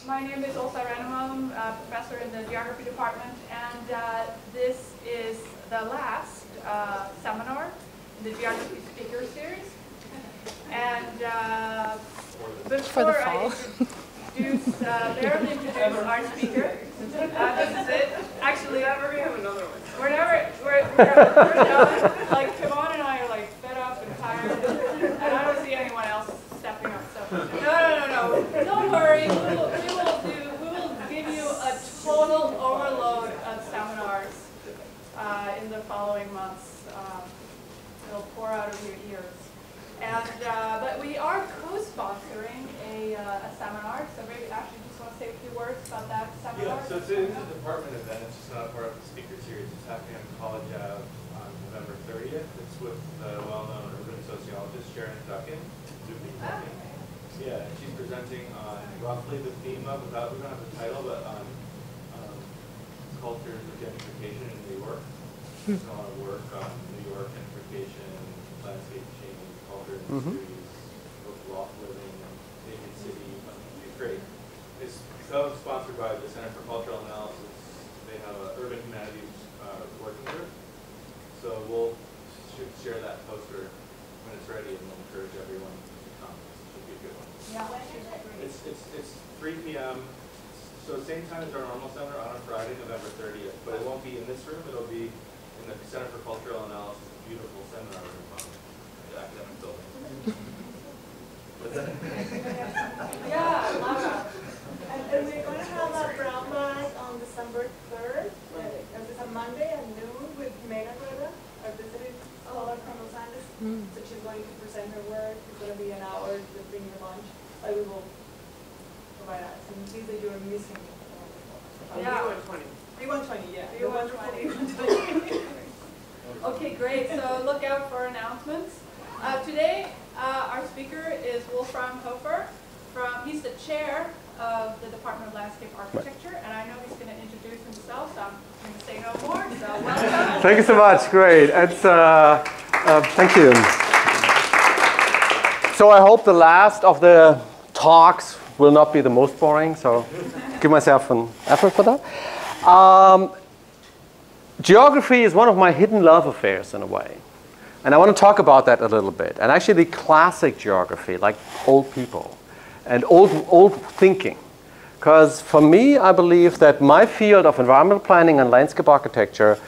My name is Åsa Rennemam, professor in the geography department, and this is the last seminar in the geography speaker series. And before I barely introduce our speaker, this is it. Actually, we're gonna have another one. We're done. Like Kevon and I are like fed up and tired, and I don't see anyone else stepping up. So no. Don't worry. We will give you a total overload of seminars in the following months. It'll pour out of your ears. And but we are co-sponsoring a seminar. So maybe actually just want to say a few words about that seminar. Yeah. So it's a department event. It's just not a part of the speaker series. It's happening on College Ave on November 30th. It's with the well-known urban sociologist Sharon Duckin. Yeah, and she's presenting on roughly the theme of, we don't have the title, but on cultures of gentrification in New York. There's a lot of work on New York gentrification, landscape change, culture industries, loft living, naked city. It's great. It's sponsored by the Center for Cultural Analysis. They have an urban humanities working group. So we'll share that poster when it's ready, and we'll encourage everyone to come. It should be a good one. Yeah, it's 3 p.m. So same time as our normal seminar on a Friday, November 30th. But it won't be in this room. It'll be in the Center for Cultural Analysis, beautiful seminar room on the academic building. Yeah, I love that. And we're going to have a brown bag on December 3rd. It's a Monday at noon with Mena Greta, a visiting scholar from Los Angeles. So she's going to present her work. It's going to be an hour to bring your lunch. We will provide us. And please, that you're missing. Yeah. 120. 120, yeah. 120. Okay, great. So look out for announcements. Today, our speaker is Wolfram Hoefer. He's the chair of the Department of Landscape Architecture, and I know he's going to introduce himself, so I'm going to say no more. So welcome. Thank you so much. Great. It's, thank you. So I hope the last of the talks will not be the most boring, so give myself an effort for that. Geography is one of my hidden love affairs in a way. And I want to talk about that a little bit. And actually the classic geography, like old people and old thinking. Because for me, I believe that my field of environmental planning and landscape architecture,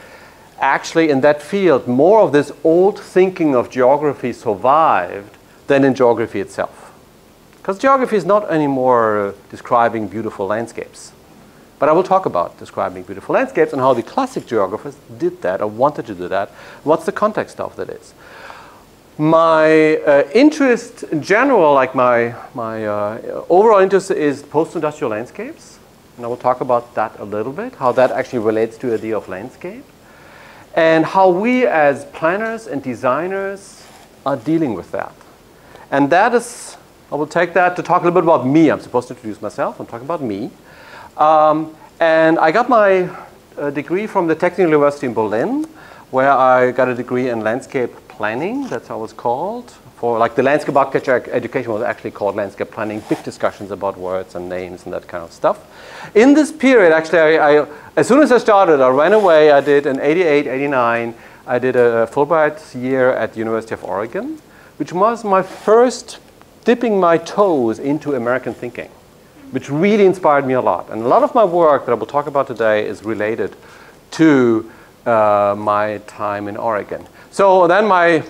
actually in that field, more of this old thinking of geography survived than in geography itself. Because geography is not anymore describing beautiful landscapes. But I will talk about describing beautiful landscapes and how the classic geographers did that or wanted to do that. What's the context of that is. My interest in general, like my overall interest is post-industrial landscapes. And I will talk about that a little bit, how that actually relates to the idea of landscape. And how we as planners and designers are dealing with that. And that is, I will take that to talk a little bit about me. I'm supposed to introduce myself. I'm talking about me. And I got my degree from the Technical University in Berlin, where I got a degree in landscape planning. That's how it was called. For like the landscape architecture education was actually called landscape planning. Big discussions about words and names and that kind of stuff. In this period, actually, as soon as I started, I ran away. I did in 88, 89. I did a Fulbright year at the University of Oregon, which was my first dipping my toes into American thinking, which really inspired me a lot. And a lot of my work that I will talk about today is related to my time in Oregon. So then my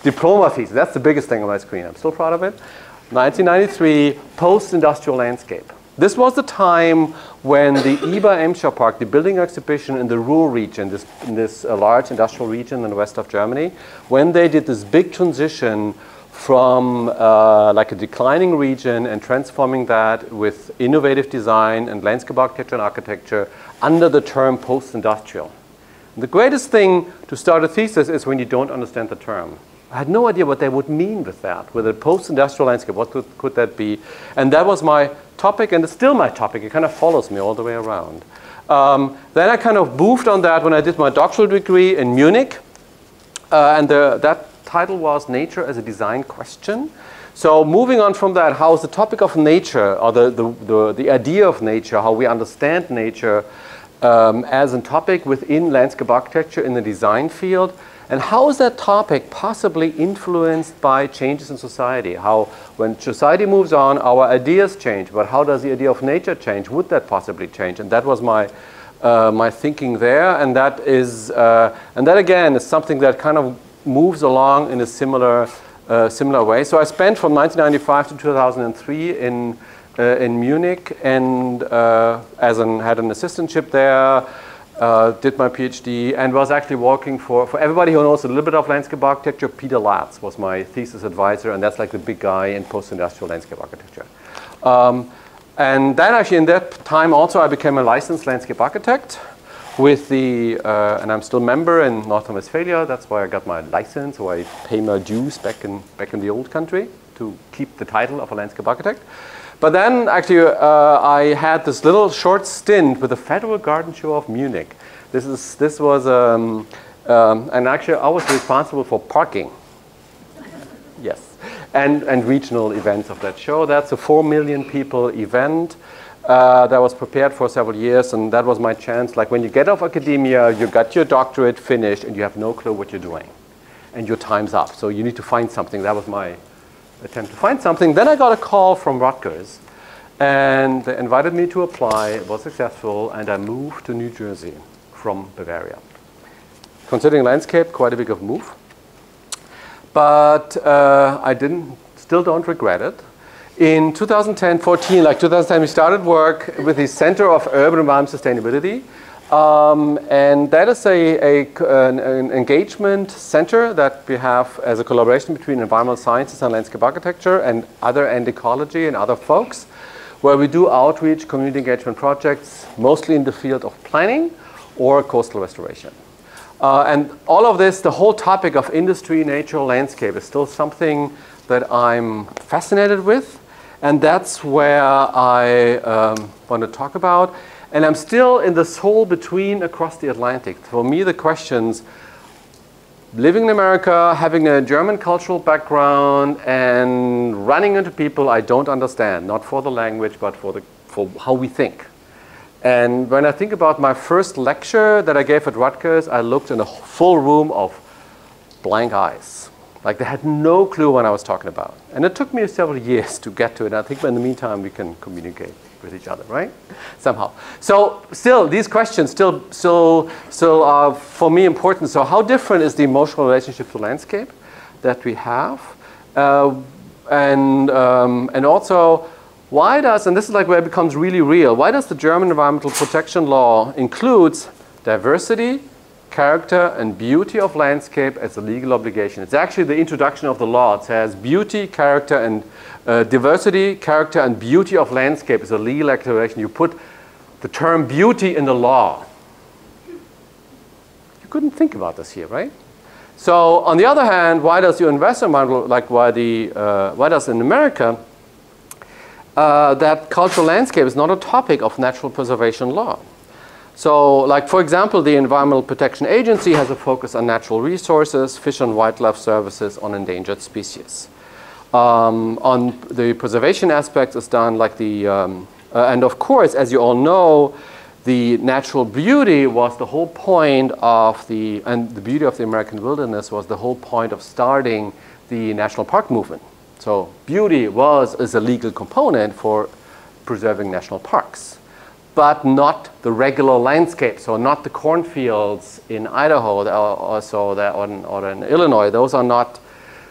diploma thesis, that's the biggest thing on my screen. I'm still proud of it. 1993, post-industrial landscape. This was the time when the IBA Emscher Park, the building exhibition in the Ruhr region, in this large industrial region in the west of Germany, when they did this big transition from like a declining region and transforming that with innovative design and landscape architecture and architecture under the term post-industrial. The greatest thing to start a thesis is when you don't understand the term. I had no idea what they would mean with that, with a post-industrial landscape. What could that be? And that was my topic, and it's still my topic. It kind of follows me all the way around. Then I kind of moved on that when I did my doctoral degree in Munich. And that title was Nature as a Design Question. So moving on from that, how is the topic of nature, or the idea of nature, how we understand nature as a topic within landscape architecture in the design field, and how is that topic possibly influenced by changes in society? How, when society moves on, our ideas change, but how does the idea of nature change? Would that possibly change? And that was my thinking there, and that is, and that again is something that kind of moves along in a similar way. So I spent from 1995 to 2003 in Munich, and had an assistantship there, did my PhD, and was actually working for everybody who knows a little bit of landscape architecture. Peter Latz was my thesis advisor, and that's like the big guy in post-industrial landscape architecture. And then actually in that time also I became a licensed landscape architect with the, and I'm still a member in North Rhine-Westphalia. That's why I got my license, so I pay my dues back in the old country to keep the title of a landscape architect. But then actually I had this little short stint with the Federal Garden Show of Munich. This was, and actually I was responsible for parking. Yes. And regional events of that show. That's a 4 million people event that was prepared for several years, and that was my chance. Like when you get off academia, you got your doctorate finished, and you have no clue what you're doing, and your time's up. So you need to find something. That was my attempt to find something. Then I got a call from Rutgers, and they invited me to apply. It was successful, and I moved to New Jersey from Bavaria. Considering landscape, quite a big of a move. But I still don't regret it. In 2010-14, like 2010, we started work with the Center of Urban Environment Sustainability. And that is an engagement center that we have as a collaboration between environmental sciences and landscape architecture and ecology and other folks, where we do outreach, community engagement projects, mostly in the field of planning or coastal restoration. And all of this, the whole topic of industry, nature, landscape is still something that I'm fascinated with. And that's where I want to talk about. And I'm still in this hole between across the Atlantic. For me, the questions, living in America, having a German cultural background, and running into people I don't understand, not for the language, but for how we think. And when I think about my first lecture that I gave at Rutgers, I looked in a full room of blank eyes. Like they had no clue what I was talking about. And it took me several years to get to it. I think in the meantime, we can communicate with each other, right? Somehow. So still, these questions still are for me important. So how different is the emotional relationship to landscape that we have? And also, why does, and this is like where it becomes really real, why does the German environmental protection law includes diversity, character, and beauty of landscape as a legal obligation? It's actually the introduction of the law. It says beauty, character, and diversity, character, and beauty of landscape is a legal declaration. You put the term beauty in the law. You couldn't think about this here, right? So on the other hand, why does the environmental, like why does in America, that cultural landscape is not a topic of natural preservation law? So, like for example, the Environmental Protection Agency has a focus on natural resources, fish and wildlife services, on endangered species. On the preservation aspects is done like the, and of course, as you all know, the natural beauty was the whole point of and the beauty of the American wilderness was the whole point of starting the national park movement. So beauty is a legal component for preserving national parks, but not the regular landscape. So not the cornfields in Idaho or in Illinois. Those are not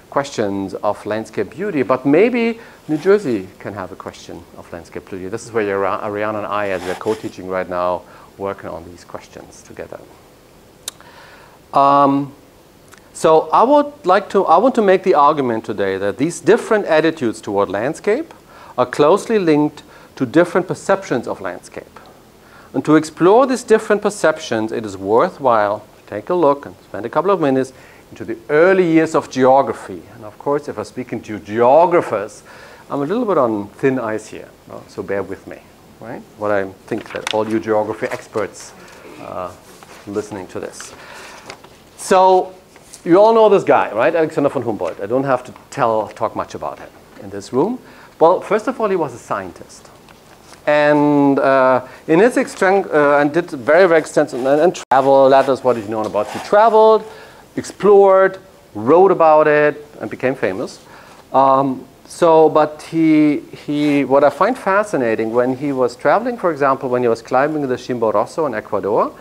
questions of landscape beauty, but maybe New Jersey can have a question of landscape beauty. This is where Ariana and I, as we're co-teaching right now, working on these questions together. So I want to make the argument today that these different attitudes toward landscape are closely linked to different perceptions of landscape. And to explore these different perceptions, it is worthwhile to take a look and spend a couple of minutes into the early years of geography. And of course, if I'm speaking to geographers, I'm a little bit on thin ice here, so bear with me, right? What I think that all you geography experts listening to this. So you all know this guy, right? Alexander von Humboldt. I don't have to talk much about him. in this room? Well, first of all, he was a scientist. And in his and did very, very extensive and travel. That is what he's known about. He traveled, explored, wrote about it, and became famous. But what I find fascinating, when he was traveling, for example, when he was climbing the Chimborazo in Ecuador,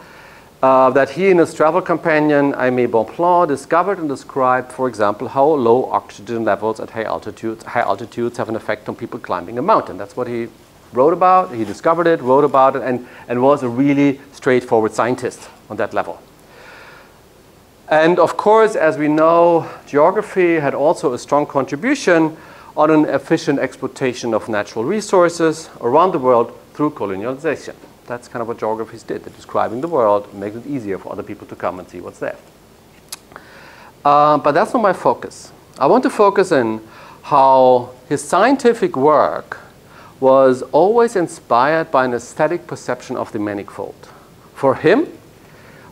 that he and his travel companion, Aimé Bonpland, discovered and described, for example, how low oxygen levels at high altitudes have an effect on people climbing a mountain. That's what he wrote about. He discovered it, wrote about it, and was a really straightforward scientist on that level. And of course, as we know, geography had also a strong contribution on an efficient exploitation of natural resources around the world through colonialization. That's kind of what geographies did. They're describing the world, making it easier for other people to come and see what's there. But that's not my focus. I want to focus on how his scientific work was always inspired by an aesthetic perception of the manifold. For him,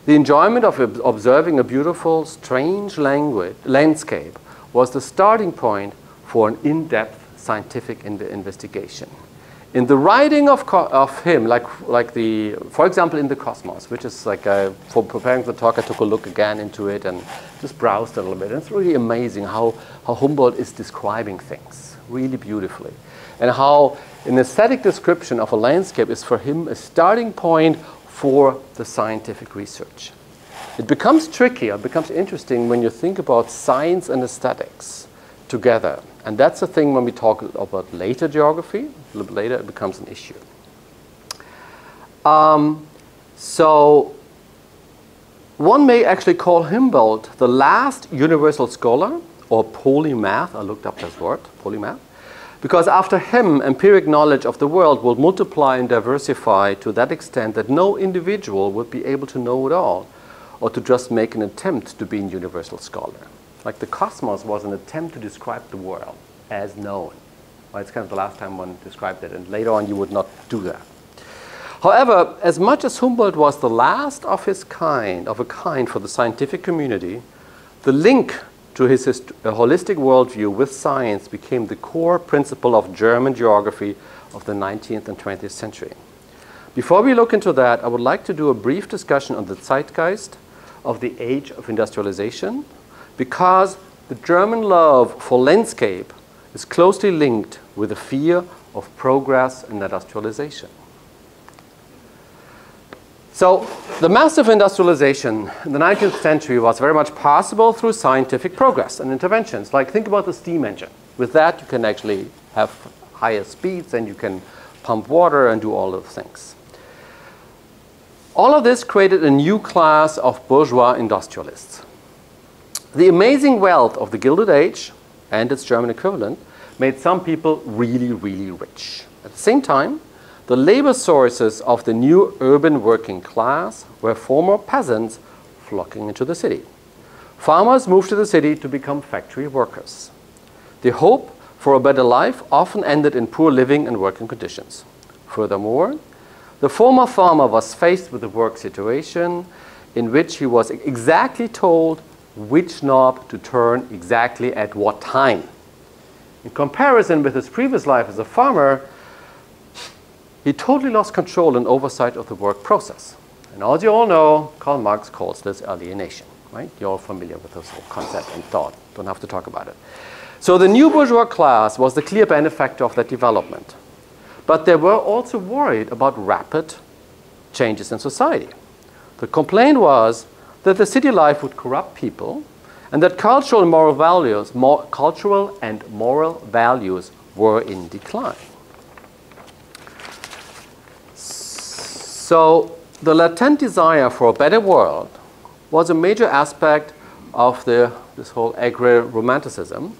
the enjoyment of observing a beautiful, strange landscape was the starting point for an in-depth scientific investigation. In the writing of him, for example, in The Cosmos, which is for preparing the talk, I took a look again into it and just browsed a little bit. And it's really amazing how Humboldt is describing things really beautifully. And how an aesthetic description of a landscape is for him a starting point for the scientific research. It becomes trickier, it becomes interesting when you think about science and aesthetics together. And that's the thing when we talk about later geography. A little bit later, it becomes an issue. So one may actually call Humboldt the last universal scholar, or polymath. I looked up this word, polymath. Because after him, empiric knowledge of the world will multiply and diversify to that extent that no individual would be able to know it all, or to just make an attempt to be a universal scholar. Like the cosmos was an attempt to describe the world as known. Well, it's kind of the last time one described it, and later on you would not do that. However, as much as Humboldt was the last of a kind for the scientific community, the link to his holistic worldview with science became the core principle of German geography of the 19th and 20th century. Before we look into that, I would like to do a brief discussion on the zeitgeist of the age of industrialization, because the German love for landscape is closely linked with the fear of progress and industrialization. So the massive industrialization in the 19th century was very much possible through scientific progress and interventions. Like, think about the steam engine. With that, you can actually have higher speeds, and you can pump water and do all of those things. All of this created a new class of bourgeois industrialists. The amazing wealth of the Gilded Age and its German equivalent made some people really, really rich. At the same time, the labor sources of the new urban working class were former peasants flocking into the city. Farmers moved to the city to become factory workers. The hope for a better life often ended in poor living and working conditions. Furthermore, the former farmer was faced with a work situation in which he was exactly told which knob to turn exactly at what time. In comparison with his previous life as a farmer, he totally lost control and oversight of the work process. And as you all know, Karl Marx calls this alienation, right? You're all familiar with this whole concept and thought. Don't have to talk about it. So the new bourgeois class was the clear benefactor of that development. But they were also worried about rapid changes in society. The complaint was that the city life would corrupt people, and that cultural and moral values were in decline. So the latent desire for a better world was a major aspect of this whole agri-romanticism.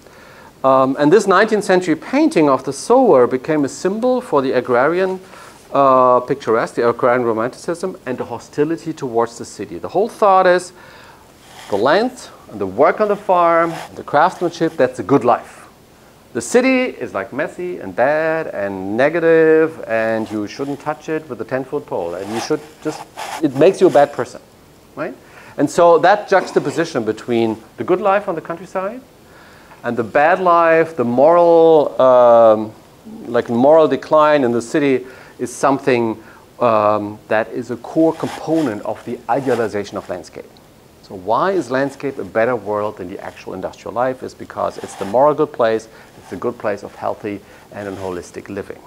And this 19th century painting of the sower became a symbol for the agrarian picturesque, the agrarian romanticism, and the hostility towards the city. The whole thought is the land and the work on the farm, the craftsmanship, that's a good life. The city is like messy and bad and negative, and you shouldn't touch it with a 10-foot pole, and you should just, it makes you a bad person, right? And so that juxtaposition between the good life on the countryside And the bad life, the moral, like moral decline in the city is something that is a core component of the idealization of landscape. So why is landscape a better world than the actual industrial life? Is because it's the moral good place, it's the good place of healthy and holistic living.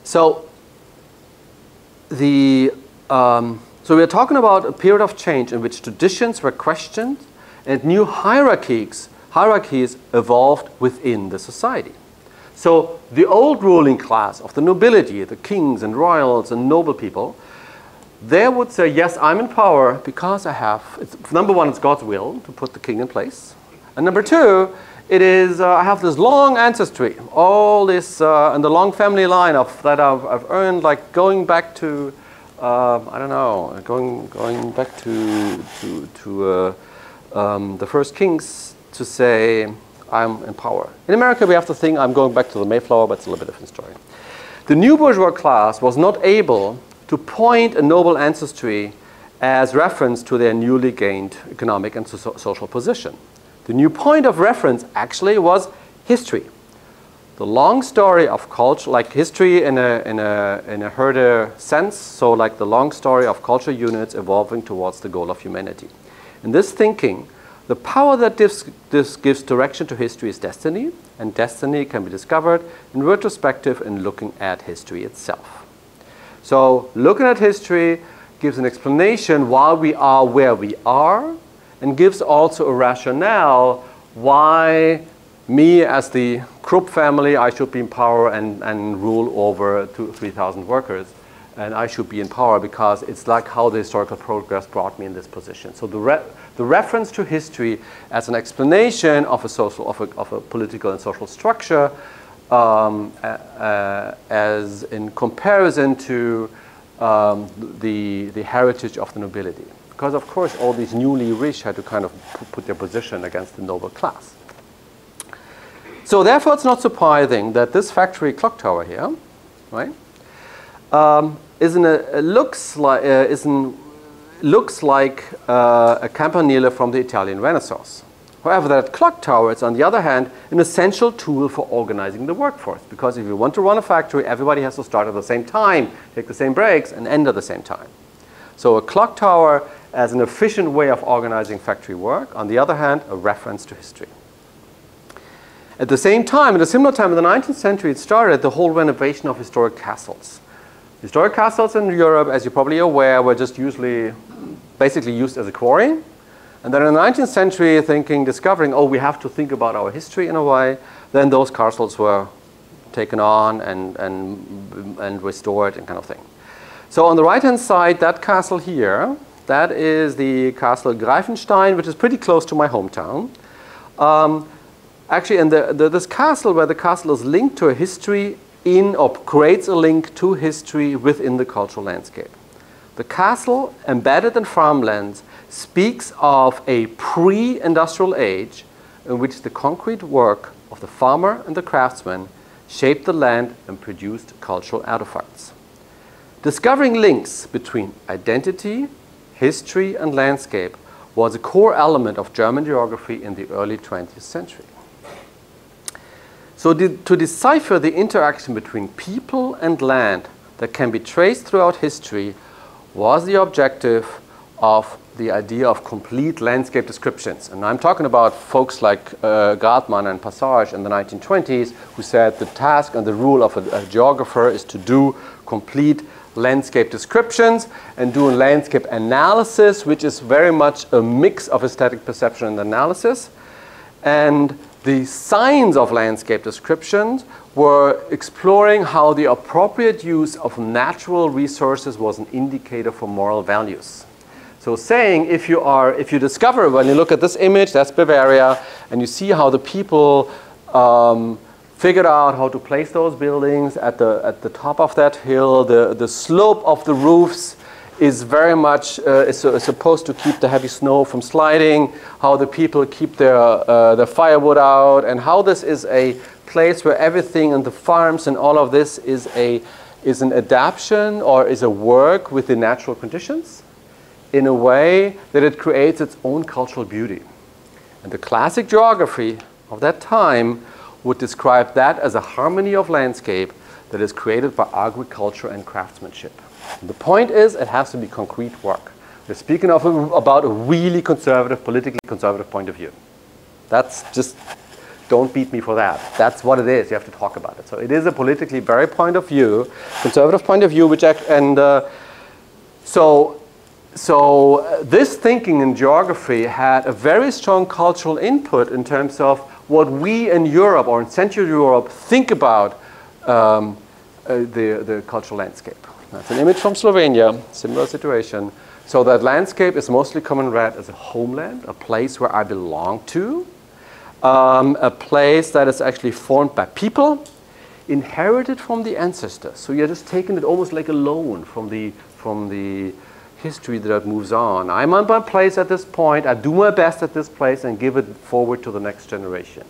So so we're talking about a period of change in which traditions were questioned and new hierarchies evolved within the society. So the old ruling class of the nobility, the kings and royals and noble people, they would say, yes, I'm in power because I have, number one, it's God's will to put the king in place. And number two, it is, I have this long ancestry, all this, and the long family line that I've earned, like going back to, I don't know, going back to the first kings to say, I'm in power. In America, we have the thing, I'm going back to the Mayflower, but it's a little bit different story. The new bourgeois class was not able to point a noble ancestry as reference to their newly gained economic and social position. The new point of reference actually was history. The long story of culture, like history in a Herder sense, so like the long story of culture units evolving towards the goal of humanity. In this thinking, the power that this gives direction to history is destiny, and destiny can be discovered in retrospective in looking at history itself. So looking at history gives an explanation why we are where we are, and gives also a rationale why me as the Krupp family, I should be in power and rule over 3,000 workers. And I should be in power because it's like how the historical progress brought me in this position. So the reference to history as an explanation of a political and social structure as in comparison to the heritage of the nobility. Because of course all these newly rich had to kind of put their position against the noble class. So therefore it's not surprising that this factory clock tower here, right, looks like a campanile from the Italian Renaissance. However, that clock tower is, on the other hand, an essential tool for organizing the workforce. Because if you want to run a factory, everybody has to start at the same time, take the same breaks, and end at the same time. So a clock tower as an efficient way of organizing factory work. On the other hand, a reference to history. At the same time, at a similar time in the 19th century, it started the whole renovation of historic castles. Historic castles in Europe, as you're probably aware, were just basically used as a quarry. And then in the 19th century, discovering, oh, we have to think about our history in a way, then those castles were taken on and restored and kind of thing. So on the right-hand side, that castle here, that is the castle Greifenstein, which is pretty close to my hometown. Actually, and this castle, where the castle is linked to a history or creates a link to history within the cultural landscape. The castle, embedded in farmlands, speaks of a pre-industrial age in which the concrete work of the farmer and the craftsman shaped the land and produced cultural artifacts. Discovering links between identity, history, and landscape was a core element of German geography in the early 20th century. So to decipher the interaction between people and land that can be traced throughout history was the objective of the idea of complete landscape descriptions. And I'm talking about folks like Gartmann and Passage in the 1920s, who said the task and the rule of a geographer is to do complete landscape descriptions and do a landscape analysis, which is very much a mix of aesthetic perception and analysis. And the signs of landscape descriptions were exploring how the appropriate use of natural resources was an indicator for moral values. So saying if you discover, when you look at this image, that's Bavaria, and you see how the people figured out how to place those buildings at the top of that hill, the slope of the roofs is very much is supposed to keep the heavy snow from sliding, how the people keep their firewood out, and how this is a place where everything and the farms and all of this is an adaptation or is a work with the natural conditions in a way that it creates its own cultural beauty. And the classic geography of that time would describe that as a harmony of landscape that is created by agriculture and craftsmanship. And the point is, it has to be concrete work. We're speaking about a really conservative, politically conservative point of view. That's just, don't beat me for that. That's what it is. You have to talk about it. So it is a politically very point of view, conservative point of view, so this thinking in geography had a very strong cultural input in terms of what we in Europe or in Central Europe think about the cultural landscape. That's an image from Slovenia, similar situation. So that landscape is mostly common read as a homeland, a place where I belong to, a place that is actually formed by people, inherited from the ancestors. So you're just taking it almost like a loan from the history that moves on. I'm on my place at this point, I do my best at this place and give it forward to the next generation.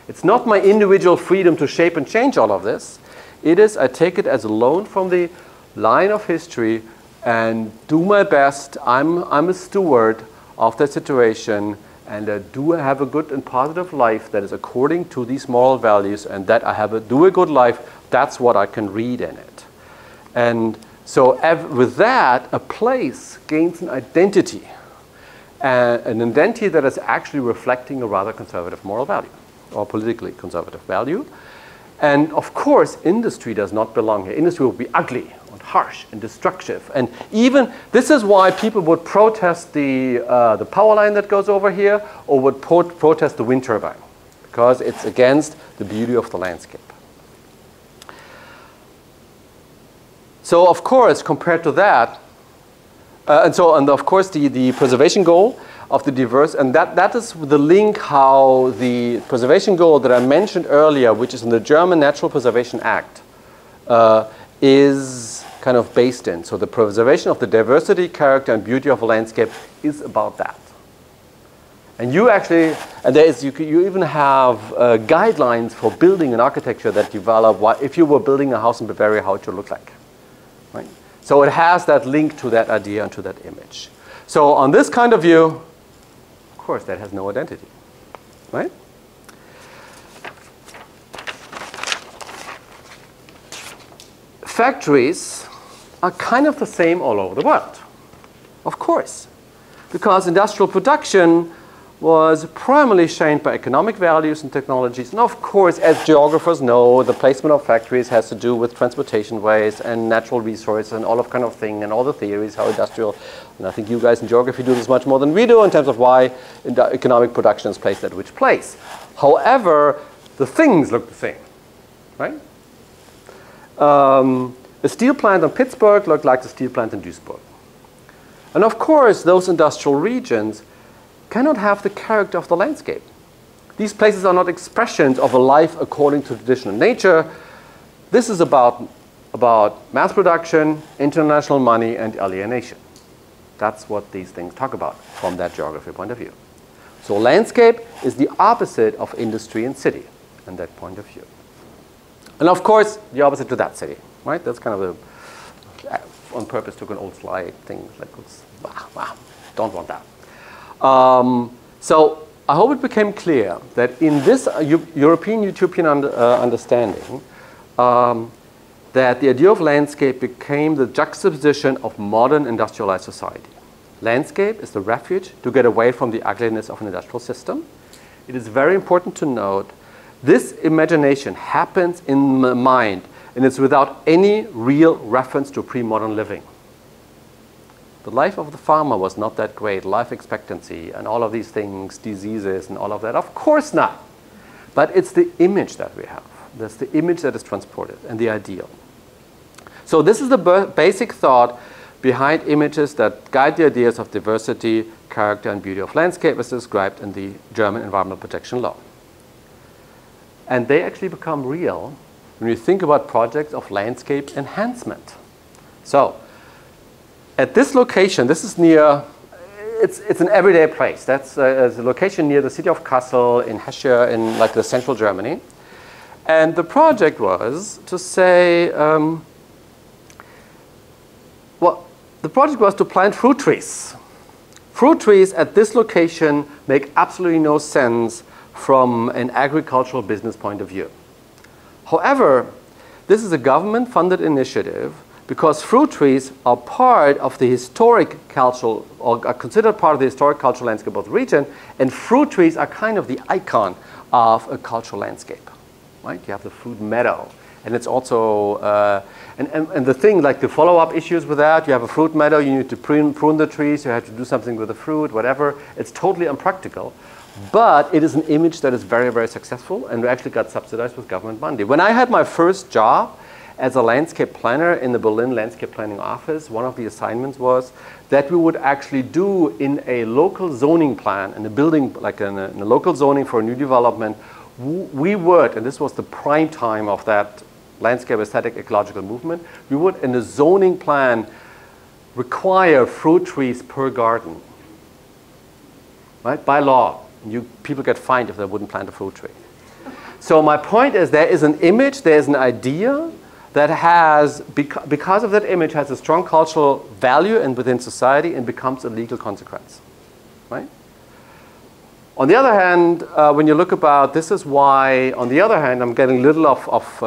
It's not my individual freedom to shape and change all of this. It is, I take it as a loan from the line of history and do my best. I'm a steward of that situation, and do I have a good and positive life that is according to these moral values, and that I do a good life. That's what I can read in it. And so with that, a place gains an identity, an identity that is actually reflecting a rather conservative moral value or politically conservative value. And of course, industry does not belong here. Industry will be ugly and harsh and destructive. And even this is why people would protest the power line that goes over here, or would protest the wind turbine, because it's against the beauty of the landscape. So of course, compared to that, and of course the preservation goal of the diverse, and that is the link how the preservation goal that I mentioned earlier, which is in the German Natural Preservation Act, is kind of based in. So the preservation of the diversity, character, and beauty of a landscape is about that. And you actually, and you even have guidelines for building and architecture that develop if you were building a house in Bavaria, how it should look like. Right? So it has that link to that idea and to that image. So on this kind of view, of course, that has no identity, right? Factories are kind of the same all over the world, of course, because industrial production was primarily shaped by economic values and technologies. And of course, as geographers know, the placement of factories has to do with transportation ways and natural resources and all of kind of thing, and all the theories how industrial, and I think you guys in geography do this much more than we do in terms of why economic production is placed at which place. However, the things look the same, right? A steel plant in Pittsburgh looked like the steel plant in Duisburg. And of course, those industrial regions cannot have the character of the landscape. These places are not expressions of a life according to traditional nature. This is about mass production, international money, and alienation. That's what these things talk about from that geography point of view. So landscape is the opposite of industry and city in that point of view. And of course, the opposite to that city, right? That's kind of on purpose took an old slide thing, like, wow, don't want that. So I hope it became clear that in this European utopian understanding, that the idea of landscape became the juxtaposition of modern industrialized society. Landscape is the refuge to get away from the ugliness of an industrial system. It is very important to note this imagination happens in the mind, and it's without any real reference to pre-modern living. The life of the farmer was not that great, life expectancy and all of these things, diseases and all of that. Of course not. But it's the image that we have. That's the image that is transported and the ideal. So this is the basic thought behind images that guide the ideas of diversity, character, and beauty of landscape as described in the German Environmental Protection Law. And they actually become real when you think about projects of landscape enhancement. So at this location, this is near, it's an everyday place. That's a location near the city of Kassel in Hesse in like the central Germany. And the project was to say, the project was to plant fruit trees Fruit trees at this location make absolutely no sense from an agricultural business point of view. However, this is a government-funded initiative because fruit trees are part of the historic cultural, or are considered part of the historic cultural landscape of the region, and fruit trees are kind of the icon of a cultural landscape, right? You have the fruit meadow, and it's also, and the thing, like the follow-up issues with that, you have a fruit meadow, you need to prune the trees, you have to do something with the fruit, whatever. It's totally unpractical, but it is an image that is very, very successful, and we actually got subsidized with government money. When I had my first job as a landscape planner in the Berlin Landscape Planning Office, one of the assignments was that we would actually do in a local zoning plan, in a building, like in a local zoning for a new development, we would, and this was the prime time of that landscape aesthetic ecological movement, we would in the zoning plan require fruit trees per garden, right, by law. People get fined if they wouldn't plant a fruit tree. So my point is there is an image, there is an idea that has, because of that image, has a strong cultural value and within society and becomes a legal consequence, right? On the other hand, when you look about, this is why, on the other hand, I'm getting a little off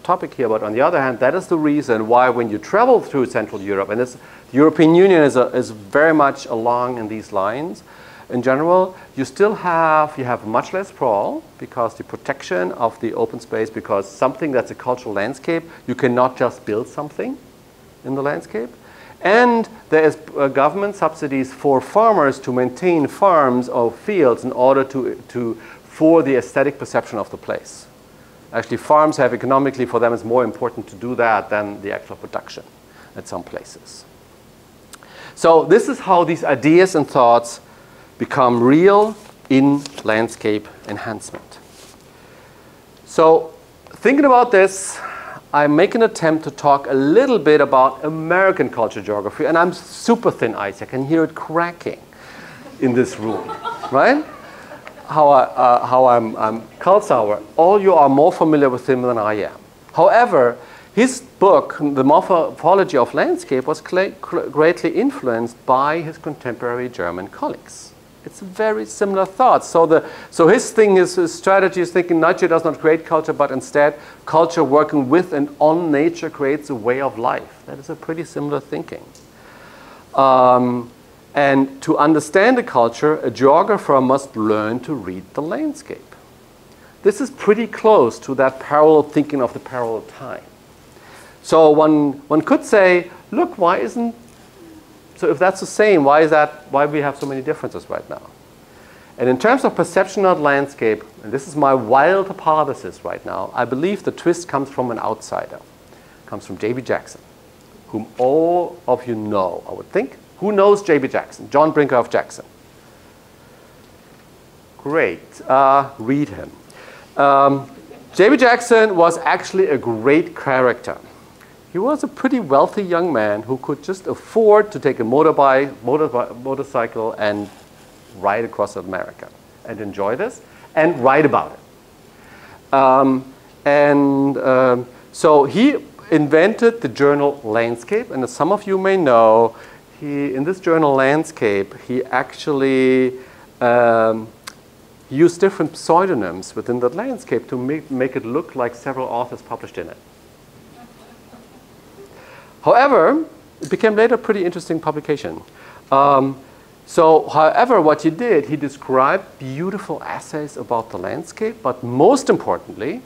topic here, but on the other hand, that is the reason why when you travel through Central Europe, and the European Union is very much along in these lines, in general, you have much less sprawl because the protection of the open space, because something that's a cultural landscape, you cannot just build something in the landscape. And there is government subsidies for farmers to maintain farms or fields in order for the aesthetic perception of the place. Actually, farms have economically, for them, it's more important to do that than the actual production at some places. So this is how these ideas and thoughts become real in landscape enhancement. So thinking about this, I make an attempt to talk a little bit about American culture geography, and I'm super thin ice. I can hear it cracking in this room, right? How I'm Carl Sauer. All you are more familiar with him than I am. However, his book, The Morphology of Landscape, was greatly influenced by his contemporary German colleagues. It's a very similar thought. So his thing is, his strategy is thinking nature does not create culture, but instead culture working with and on nature creates a way of life. That is a pretty similar thinking. And to understand a culture, a geographer must learn to read the landscape. This is pretty close to that parallel thinking of the parallel time. So one could say, look, why isn't, so if that's the same, why we have so many differences right now? And in terms of perception of landscape, and this is my wild hypothesis right now, I believe the twist comes from an outsider. It comes from J.B. Jackson, whom all of you know, I would think. Who knows J.B. Jackson? John Brinker Jackson. Great. Read him. J.B. Jackson was actually a great character. He was a pretty wealthy young man who could just afford to take a motorcycle and ride across America and enjoy this and write about it. So he invented the journal Landscape, and as some of you may know, in this journal Landscape, he actually used different pseudonyms within the landscape to make it look like several authors published in it. However, it became later a pretty interesting publication. However, what he did, he described beautiful essays about the landscape, but most importantly,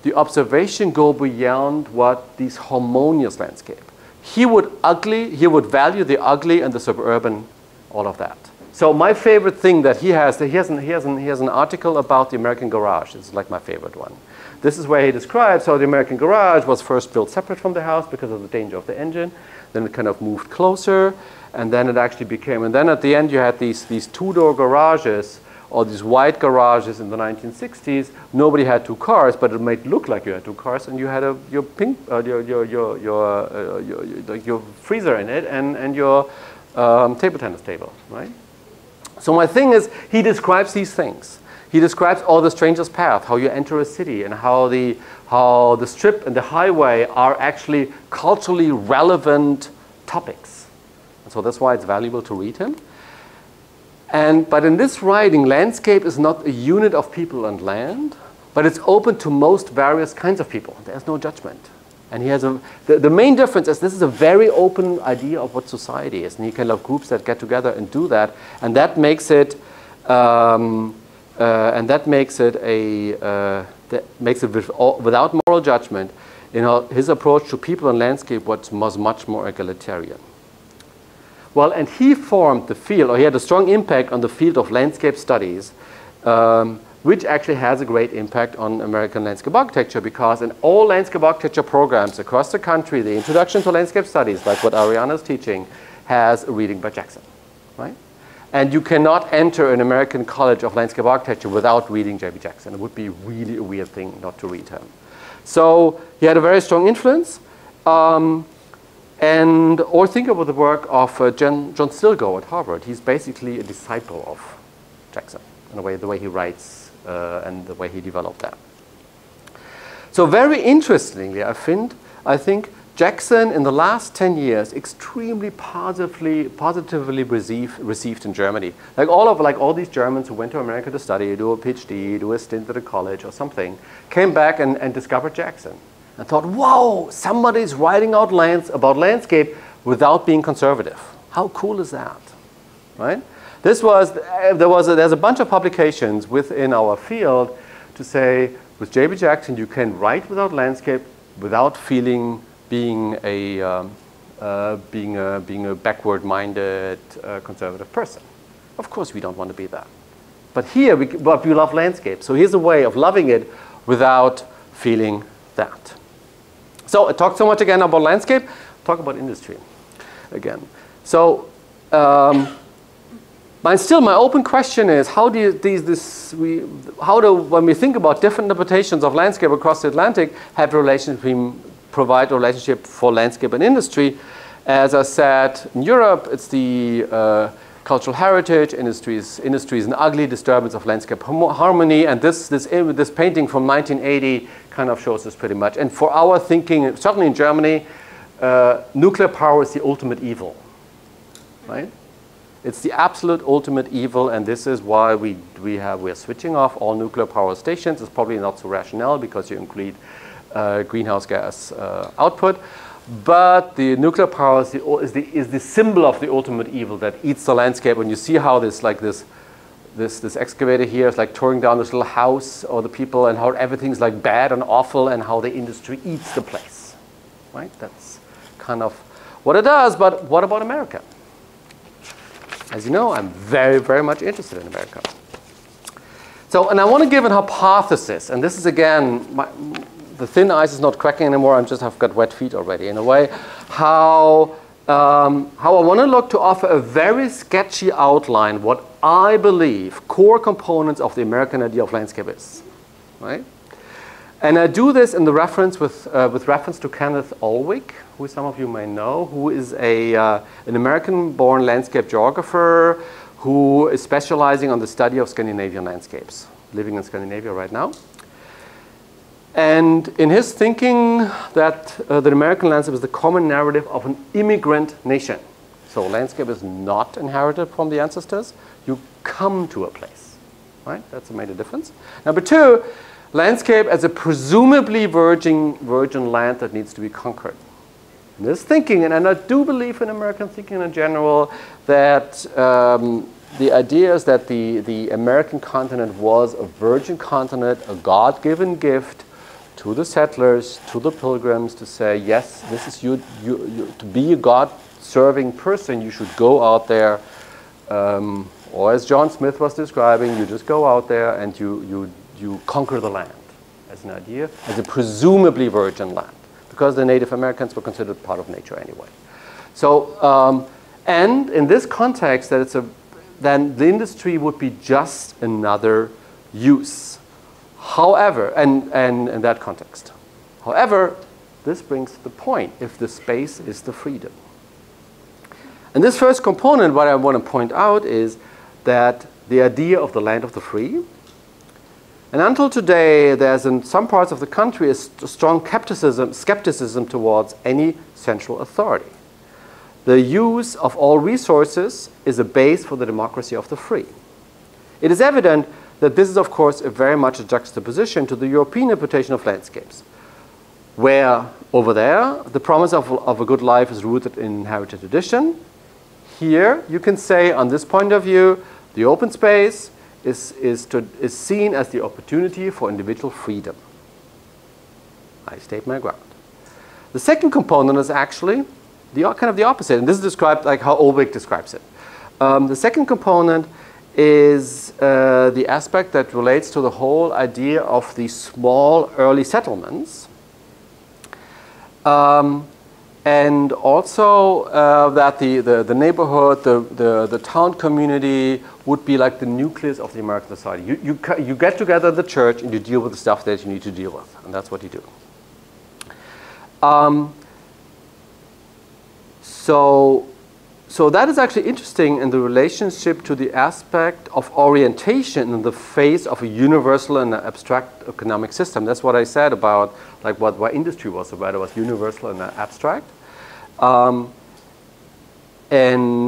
the observation go beyond what these harmonious landscape. He would value the ugly and the suburban, all of that. So my favorite thing that he has an article about the American garage. It's like my favorite one. This is where he describes how the American garage was first built separate from the house because of the danger of the engine. Then it kind of moved closer, and then it actually became, and then at the end you had these two-door garages, or these white garages in the 1960s. Nobody had two cars, but it made look like you had two cars, and you had your freezer in it and your table tennis table, right? So my thing is, he describes these things. He describes all the stranger's path, how you enter a city, and how the strip and the highway are actually culturally relevant topics. And so that's why it's valuable to read him. But in this writing, landscape is not a unit of people and land, but it's open to most various kinds of people. There's no judgment. And he has the main difference is this is a very open idea of what society is. And he can have groups that get together and do that. And that makes it, without moral judgment, his approach to people and landscape was much more egalitarian. Well, and he formed the field, or he had a strong impact on the field of landscape studies, which actually has a great impact on American landscape architecture, because in all landscape architecture programs across the country, the introduction to landscape studies, like what Ariana is teaching, has a reading by Jackson, right? And you cannot enter an American college of landscape architecture without reading J.B. Jackson. It would be really a weird thing not to read him. So he had a very strong influence. Or think about the work of John Stilgoe at Harvard. He's basically a disciple of Jackson in a way, the way he writes and the way he developed that. So very interestingly, I think Jackson in the last 10 years extremely positively received in Germany. Like all these Germans who went to America to study, do a PhD, do a stint at a college or something, came back and discovered Jackson. I thought, whoa, somebody's writing out about landscape without being conservative. How cool is that, right? There's a bunch of publications within our field to say, with J.B. Jackson, you can write without landscape without being a backward-minded conservative person. Of course, we don't want to be that. But here, we love landscape. So here's a way of loving it without feeling that. So I talked so much again about landscape. Talk about industry again. So my open question is, when we think about different interpretations of landscape across the Atlantic, provide a relationship for landscape and industry? As I said, in Europe, it's the cultural heritage. Industry is an ugly disturbance of landscape harmony, and this painting from 1980 kind of shows this pretty much. And for our thinking, certainly in Germany, nuclear power is the ultimate evil, right? It's the absolute ultimate evil, and this is why we're switching off all nuclear power stations. It's probably not so rational because you include greenhouse gas output. But the nuclear power is the symbol of the ultimate evil that eats the landscape. And you see how this excavator here is like tearing down this little house or the people, and how everything's like bad and awful, and how the industry eats the place, right? That's kind of what it does. But what about America? As you know, I'm very, very much interested in America. So, and I want to give an hypothesis, and this is again, the thin ice is not cracking anymore. I just have got wet feet already. In a way, how I want to look to offer a very sketchy outline what I believe core components of the American idea of landscape is, right? And I do this in the reference with reference to Kenneth Olwick, who some of you may know, who is an American-born landscape geographer who is specializing on the study of Scandinavian landscapes, living in Scandinavia right now. And in his thinking that the American landscape is the common narrative of an immigrant nation. So landscape is not inherited from the ancestors. You come to a place, right? That's a major difference. Number two, landscape as a presumably virgin land that needs to be conquered. In this thinking, and I do believe in American thinking in general, that the idea is that the American continent was a virgin continent, a God-given gift to the settlers, to the pilgrims, to say, yes, this is you to be a God-serving person, you should go out there, or as John Smith was describing, you just go out there and you conquer the land, as an idea, as a presumably virgin land, because the Native Americans were considered part of nature anyway. So, and in this context, then the industry would be just another use. However, and in that context. However, this brings the point, if the space is the freedom. And this first component, what I want to point out is that the idea of the land of the free, and until today, there's in some parts of the country a strong skepticism towards any central authority. the use of all resources is a base for the democracy of the free. It is evident that this is, of course, very much a juxtaposition to the European interpretation of landscapes, where over there, the promise of a good life is rooted in inherited tradition. Here, you can say, on this point of view, the open space is seen as the opportunity for individual freedom. I state my ground. The second component is actually kind of the opposite, and this is described like how Ulrich describes it. The second component is the aspect that relates to the whole idea of the small early settlements, and also that the neighborhood, the town community would be like the nucleus of the American society. You get together at the church and you deal with the stuff that you need to deal with, and that's what you do. So that is actually interesting in the relationship to the aspect of orientation in the face of a universal and abstract economic system. That's what I said about like what industry was about. It was universal and abstract. And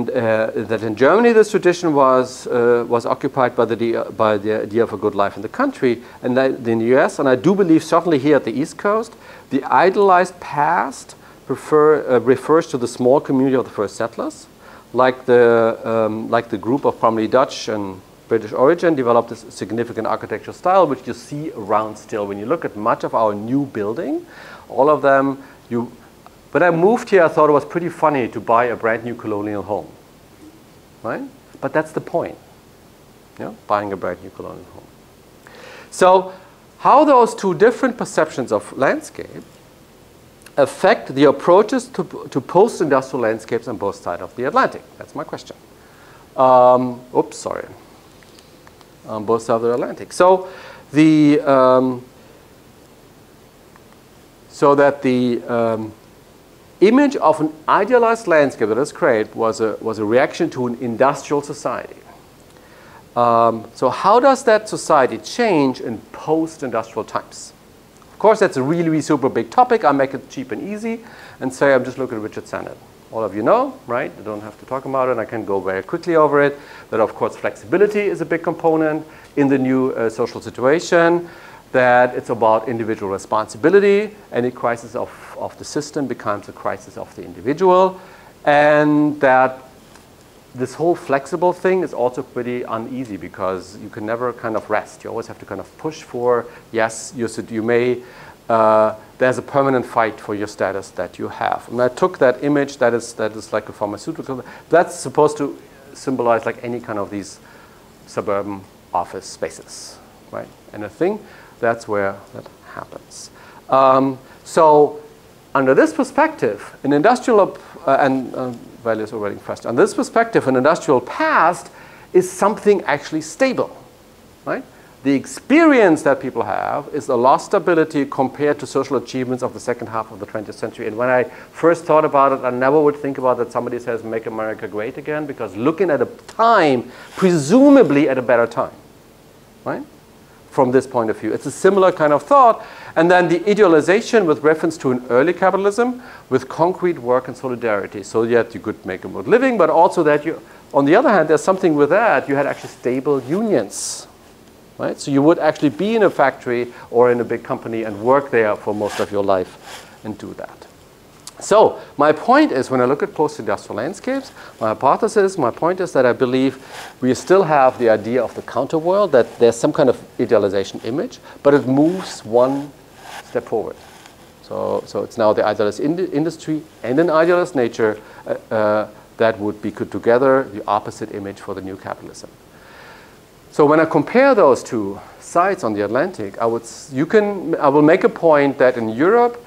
that in Germany this tradition was occupied by the idea of a good life in the country, and that in the US, and I do believe certainly here at the East Coast, the idealized past refers to the small community of the first settlers, like the group of primarily Dutch and British origin developed this significant architectural style, which you see around still. When you look at much of our new building, all of them, when I moved here, I thought it was pretty funny to buy a brand new colonial home, right? But that's the point, buying a brand new colonial home. So how those two different perceptions of landscape affect the approaches to post-industrial landscapes on both sides of the Atlantic? That's my question. On both sides of the Atlantic. So the image of an idealized landscape that is created was a reaction to an industrial society. So how does that society change in post-industrial times? Of course, that's a really super big topic. I'll make it cheap and easy and say I'm just looking at Richard Sennett. All of you know, right? I don't have to talk about it. I can go very quickly over it. That, of course, flexibility is a big component in the new social situation. That it's about individual responsibility. Any crisis of the system becomes a crisis of the individual. And that this whole flexible thing is also pretty uneasy because you can never kind of rest. You always have to kind of push for, yes, you may, there's a permanent fight for your status that you have. And I took that image that is like a pharmaceutical, that's supposed to symbolize like any kind of these suburban office spaces, right? And I think that's where that happens. So under this perspective, an industrial, values already first. On this perspective, an industrial past is something actually stable, right? The experience that people have is a lost stability compared to social achievements of the second half of the 20th century. And when I first thought about it, I never would think about that somebody says, make America great again, because looking at a time, presumably at a better time, right? From this point of view. It's a similar kind of thought. And then the idealization with reference to an early capitalism with concrete work and solidarity. So yet you could make a good living, but also that you, on the other hand, there's something with that, you had actually stable unions, right? So you would actually be in a factory or in a big company and work there for most of your life and do that. So my point is, when I look at post-industrial landscapes, my point is that I believe we still have the idea of the counter-world, that there's some kind of idealization image, but it moves one step forward. So it's now the idealist industry and an idealist nature that would be put together, the opposite image for the new capitalism. So when I compare those two sides on the Atlantic, I will make a point that in Europe,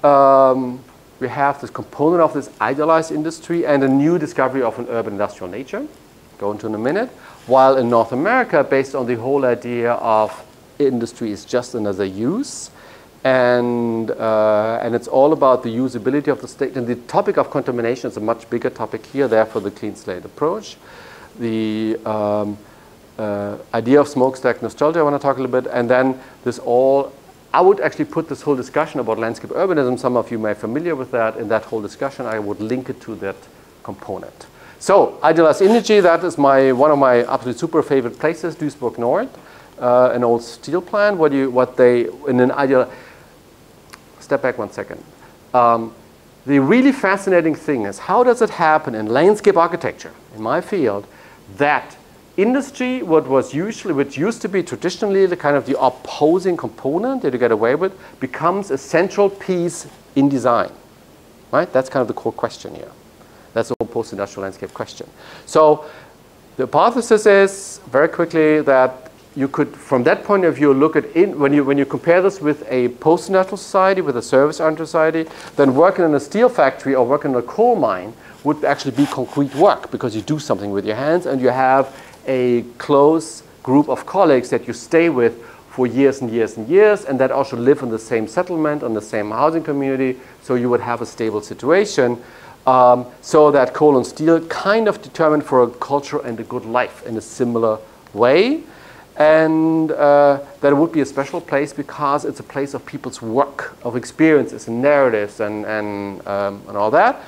we have this component of this idealized industry and a new discovery of an urban industrial nature. Go into in a minute. While in North America, based on the whole idea of industry is just another use, and it's all about the usability of the state. And the topic of contamination is a much bigger topic here, therefore the clean slate approach. The idea of smokestack nostalgia, I want to talk a little bit, and then this all, I would actually put this whole discussion about landscape urbanism, some of you may be familiar with that, in that whole discussion I would link it to that component. So idealized energy, that is one of my absolute super favorite places, Duisburg North, an old steel plant. In an ideal, step back 1 second. The really fascinating thing is, how does it happen in landscape architecture, in my field, that industry, which used to be traditionally the kind of the opposing component that you get away with, becomes a central piece in design, right? That's kind of the core question here. That's the whole post-industrial landscape question. So the hypothesis is, very quickly, that you could, from that point of view, look at, when you compare this with a post-industrial society, with a service-oriented society, then working in a steel factory or working in a coal mine would actually be concrete work, because you do something with your hands and you have a close group of colleagues that you stay with for years and years and years, and that also live in the same settlement, on the same housing community, so you would have a stable situation. So that coal and steel kind of determined for a culture and a good life in a similar way. And that it would be a special place because it's a place of people's work, of experiences and narratives and all that.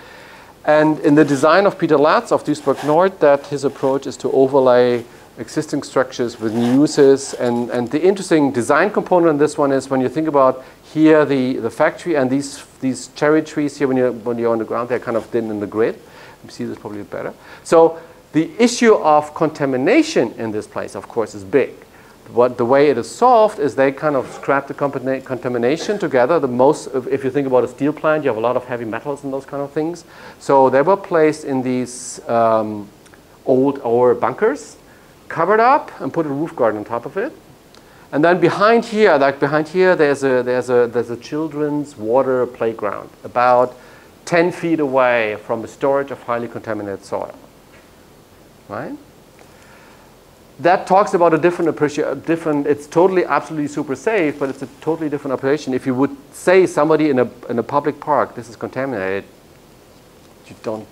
And in the design of Peter Latz of Duisburg North, that his approach is to overlay existing structures with new uses. And the interesting design component in this one is, when you think about here the factory and these cherry trees here, when you're on the ground, they're kind of thin in the grid. You see this probably better. So the issue of contamination in this place, of course, is big. The way it is solved is they kind of scrap the contamination together. If you think about a steel plant, you have a lot of heavy metals and those kind of things. So they were placed in these old ore bunkers, covered up, and put a roof garden on top of it. And then behind here, there's a children's water playground about 10 feet away from the storage of highly contaminated soil. Right? That talks about a different approach. It's totally, absolutely super safe, but it's a totally different operation. If you would say somebody in a public park, this is contaminated, you don't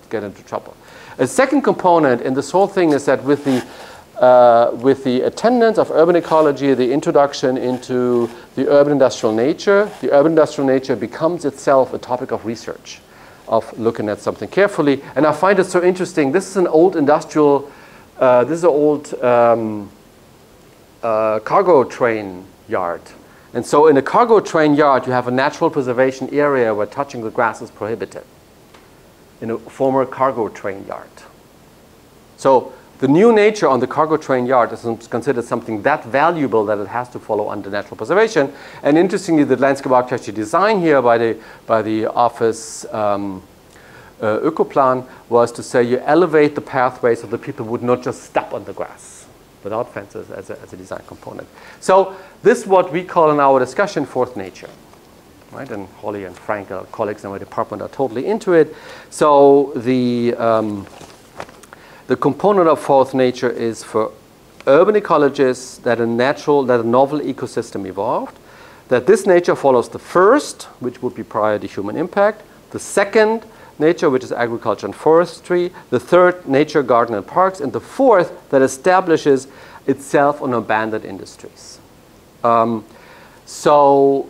get into trouble. A second component in this whole thing is that with the attendance of urban ecology, the introduction into the urban industrial nature becomes itself a topic of research, of looking at something carefully. And I find it so interesting. This is an old industrial, cargo train yard. And so in a cargo train yard, you have a natural preservation area where touching the grass is prohibited in a former cargo train yard. So the new nature on the cargo train yard is considered something that valuable that it has to follow under natural preservation. And interestingly, the landscape architecture design here by the office Ökoplan was to say you elevate the pathways so the people would not just step on the grass without fences as a design component. So this is what we call in our discussion fourth nature. Right? And Holly and Frank, our colleagues in my department, are totally into it. So the component of fourth nature is for urban ecologists that a novel ecosystem evolved, that this nature follows the first, which would be prior to human impact, the second nature, which is agriculture and forestry, the third, nature, garden and parks, and the fourth, that establishes itself on abandoned industries. So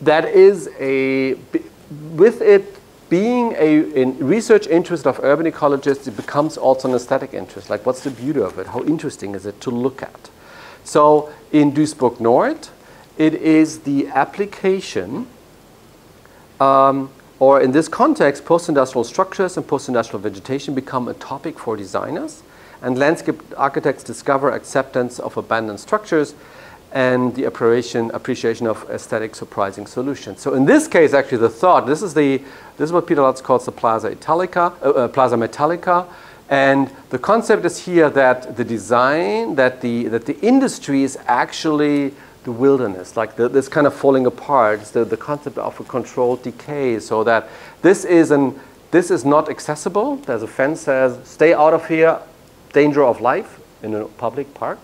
that is with it being a research interest of urban ecologists, it becomes also an aesthetic interest. Like, what's the beauty of it? How interesting is it to look at? So in Duisburg North, it is the application, or in this context, post-industrial structures and post-industrial vegetation become a topic for designers, and landscape architects discover acceptance of abandoned structures and the appreciation of aesthetic surprising solutions. So in this case, actually, the thought, this is what Peter Latz calls the Plaza Metallica, and the concept is here that the design, that the industry is actually the wilderness, like this kind of falling apart. It's the concept of a controlled decay, so that this is not accessible. There's a fence that says, stay out of here, danger of life in a public park.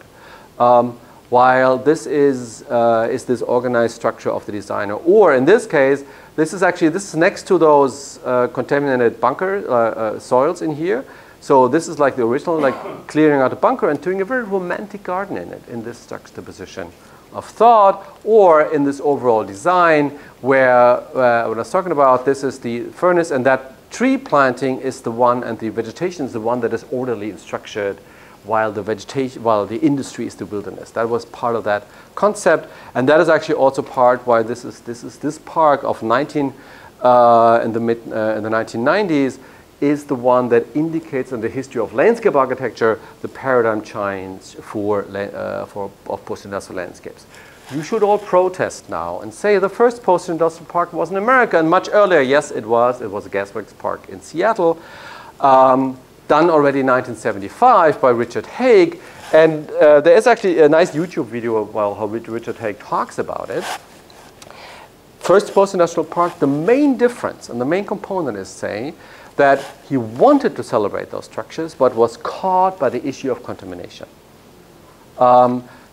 While this is this organized structure of the designer. Or in this case, this is next to those contaminated bunker soils in here. So this is like the original, like clearing out a bunker and doing a very romantic garden in it, in this juxtaposition of thought, or in this overall design where what I was talking about, this is the furnace, and that tree planting is the one, and the vegetation is the one that is orderly and structured, while the industry is the wilderness. That was part of that concept, and that is actually also part why this park of in the 1990s is the one that indicates in the history of landscape architecture the paradigm change of post-industrial landscapes. You should all protest now and say the first post-industrial park was in America, and much earlier. Yes, it was. It was a gasworks park in Seattle, done already in 1975 by Richard Haig. And there is actually a nice YouTube video of how Richard Haig talks about it. First post-industrial park, the main difference and the main component is saying that he wanted to celebrate those structures, but was caught by the issue of contamination.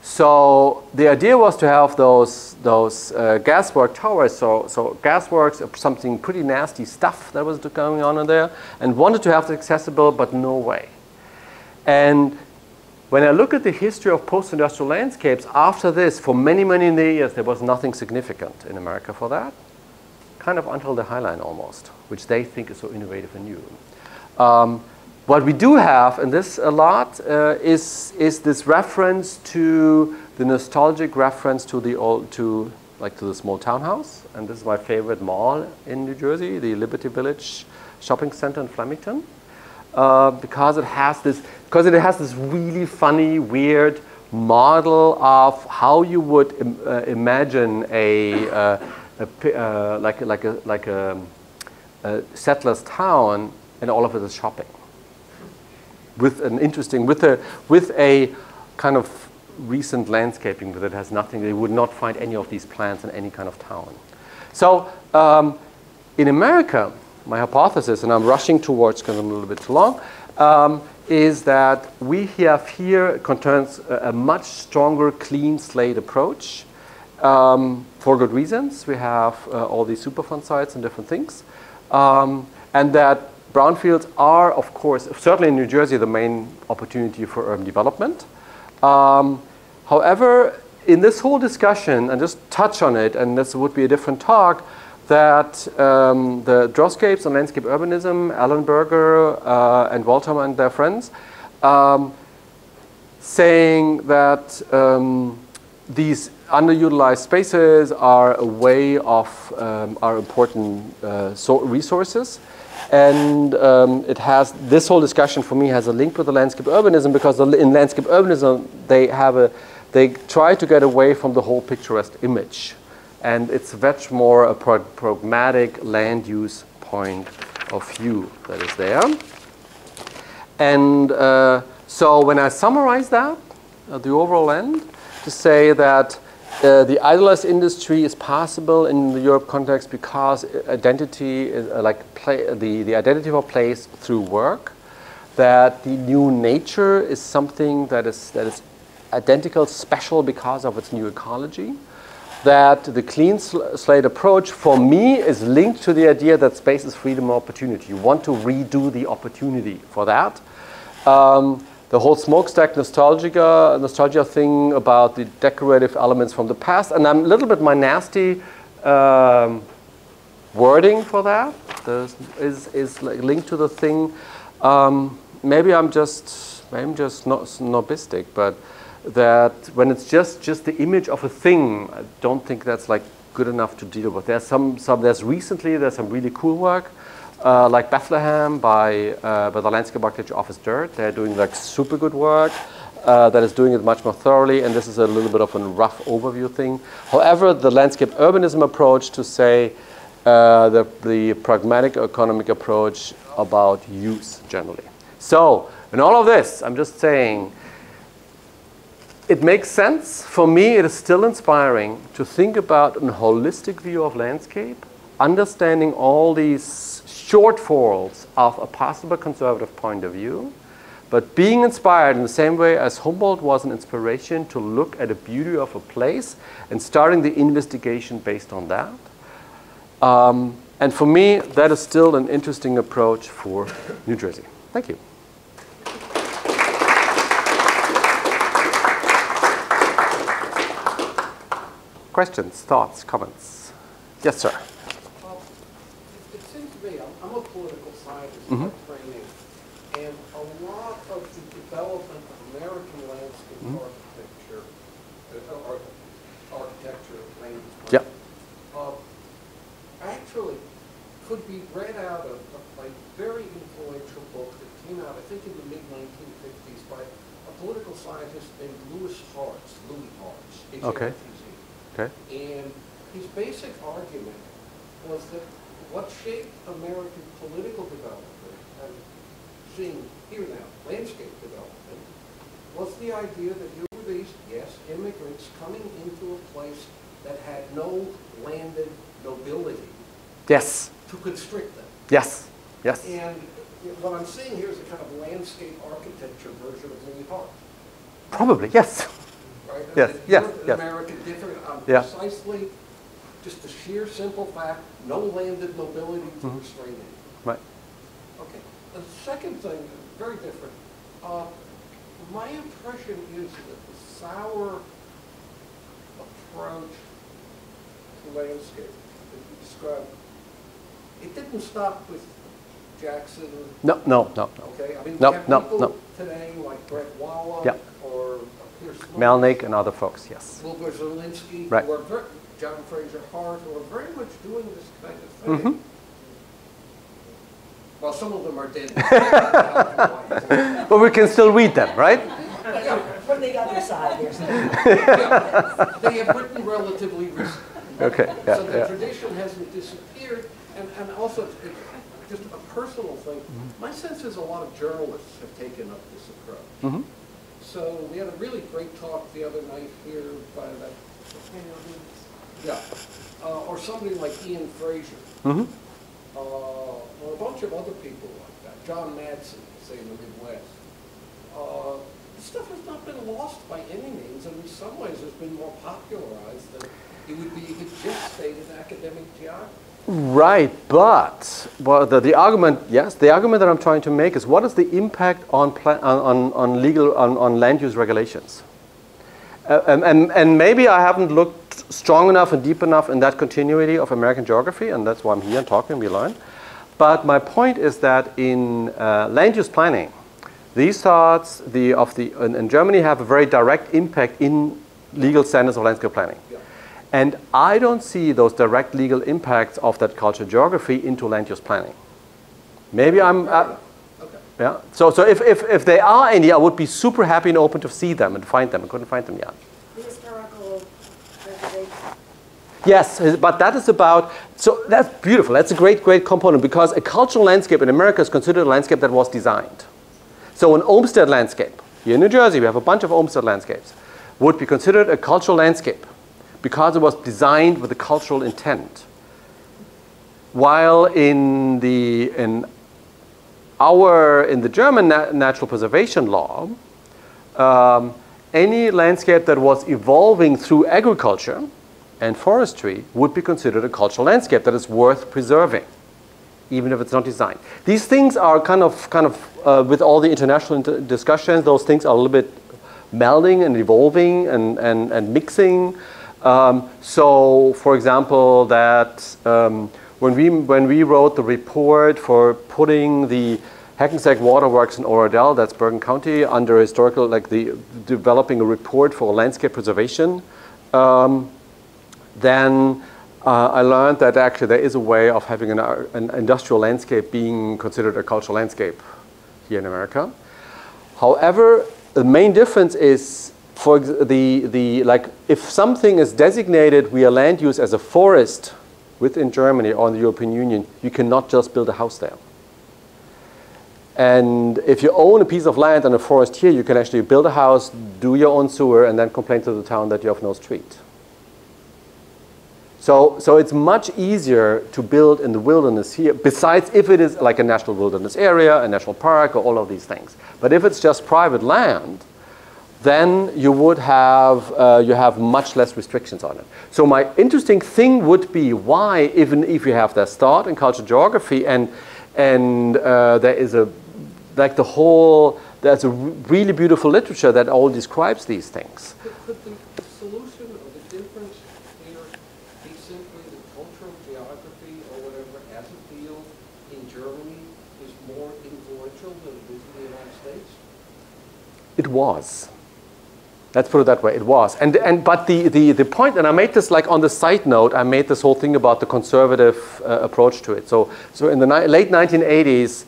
So the idea was to have those gaswork towers. So gasworks, something pretty nasty stuff that was going on in there, and wanted to have it accessible, but no way. And when I look at the history of post-industrial landscapes, after this, for many, many years, there was nothing significant in America for that, kind of until the High Line almost, which they think is so innovative and new. What we do have, and this a lot, is this reference to the nostalgic reference to the small townhouse, and this is my favorite mall in New Jersey, the Liberty Village Shopping Center in Flemington, because it has this really funny, weird model of how you would imagine a settler's town, and all of it is shopping. With a kind of recent landscaping that has nothing. They would not find any of these plants in any kind of town. So in America, my hypothesis, and I'm rushing towards because I'm a little bit too long, is that we have here concerns a much stronger clean slate approach for good reasons. We have all these Superfund sites and different things, and that brownfields are, of course, certainly in New Jersey, the main opportunity for urban development. However, in this whole discussion, and just touch on it, and this would be a different talk, that the Drosscapes on landscape urbanism, Alan Berger and Wolfram and their friends, saying that these underutilized spaces are a way of our important resources. And it has, this whole discussion for me has a link with the landscape urbanism, because in landscape urbanism they try to get away from the whole picturesque image, and it's much more a pragmatic land use point of view that is there. And so when I summarize that, the overall end, to say that the idealized industry is possible in the Europe context because identity is the identity of a place through work. That the new nature is something that is identical, special because of its new ecology. That the clean slate approach for me is linked to the idea that space is freedom and opportunity. You want to redo the opportunity for that. The whole smokestack nostalgia thing about the decorative elements from the past, and I'm a little bit my nasty wording for that is like linked to the thing. Maybe I'm just not snobistic, but that when it's just the image of a thing, I don't think that's like good enough to deal with. There's some really cool work. Like Bethlehem by the Landscape Architecture Office Dirt. They're doing like super good work that is doing it much more thoroughly, and this is a little bit of a rough overview thing. However, the landscape urbanism approach to say the pragmatic economic approach about use generally. So in all of this, I'm just saying it makes sense. For me, it is still inspiring to think about a holistic view of landscape, understanding all these shortfalls of a possible conservative point of view, but being inspired in the same way as Humboldt was an inspiration to look at the beauty of a place and starting the investigation based on that. And for me, that is still an interesting approach for New Jersey. Thank you. Questions, thoughts, comments? Yes, sir. Well, it seems to me, I'm I'm a political scientist by training, and a lot of the development of American landscape architecture, or architecture, land Yeah. actually could be read out of a very influential book that came out, I think, in the mid-1950s by a political scientist named Louis Hartz, Okay. H-A-R-T-Z. Okay. And his basic argument was that what shaped American political development, and seeing here now, landscape development, was the idea that you were these, yes, immigrants coming into a place that had no landed nobility Yes. to constrict them. Yes. Yes. And what I'm seeing here is a kind of landscape architecture version of Louis Hart. Probably. Yes. Right? Yes, And yes, Europe and yes. America differ on Yeah. precisely just the sheer simple fact, no landed nobility to restrain it. Right. Okay. The second thing, very different. My impression is that the sour approach to landscape that you described, it didn't stop with Jackson. No. No. No. No. Okay. I mean, No, we have no, people no. today like Brett Wallach Yeah. or Pierce Melnick and other folks. Yes. Wilbur Zielinski, Right. who are John Fraser Hart, who are very much doing this kind of thing. Well, some of them are dead. But we can still read them, right? Yeah, From the other side, there's yeah. They have written relatively recently. Okay. Yeah. So the Yeah. tradition hasn't disappeared. And also, it's just a personal thing. My sense is a lot of journalists have taken up this approach. So we had a really great talk the other night here by that, or somebody like Ian Fraser. Or a bunch of other people like that. John Madsen, say in the Midwest. This stuff has not been lost by any means, and in some ways has been more popularized than it would be if it just stayed in academic geography. Right, but well, the argument, yes, the argument that I'm trying to make is what is the impact on on land use regulations? And maybe I haven't looked strong enough and deep enough in that continuity of American geography, and that's why I'm here and talking, we learn. But my point is that in land use planning, these thoughts in Germany have a very direct impact in legal standards of landscape planning. Yeah. And I don't see those direct legal impacts of that cultural geography into land use planning. Maybe I'm, Okay. yeah. So if there are any, I would be super happy and open to see them and find them. I couldn't find them yet. the historical preservation. Yes, but that is about, so that's beautiful. That's a great, great component because a cultural landscape in America is considered a landscape that was designed. So an Olmsted landscape, here in New Jersey, we have a bunch of Olmsted landscapes, would be considered a cultural landscape because it was designed with a cultural intent. While in the German natural preservation law, any landscape that was evolving through agriculture and forestry would be considered a cultural landscape that is worth preserving, even if it's not designed. These things are kind of with all the international discussions, those things are a little bit melding and evolving and mixing. So, for example, that when we wrote the report for putting the Hackensack Waterworks in Oradell, that's Bergen County, under historical, developing a report for landscape preservation, then I learned that actually there is a way of having an industrial landscape being considered a cultural landscape here in America. However, the main difference is for if something is designated via land use as a forest within Germany or in the European Union, you cannot just build a house there. And if you own a piece of land and a forest here, you can actually build a house, do your own sewer, and then complain to the town that you have no street. So it's much easier to build in the wilderness here, besides if it is like a national wilderness area, a national park, or all of these things. But if it's just private land, then you would have much less restrictions on it. So my interesting thing would be why, even if you have this thought in cultural geography, and there is there's a really beautiful literature that all describes these things. Could the solution or the difference here be simply the cultural geography or whatever as a field in States? It was. Let's put it that way. It was. But the point, and I made this like on the side note, I made this whole thing about the conservative approach to it. So in the late 1980s,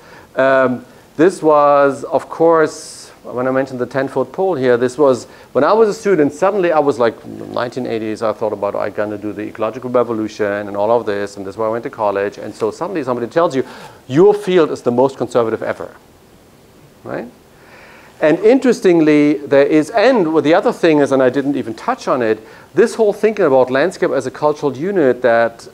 this was, of course, when I mentioned the 10-foot pole here, this was, when I was a student, suddenly I was like, 1980s, I thought about, I'm going to do the ecological revolution and all of this, and this is where I went to college. And so suddenly somebody tells you, your field is the most conservative ever, right? And interestingly, there is, and the other thing is, and I didn't even touch on it, this whole thinking about landscape as a cultural unit that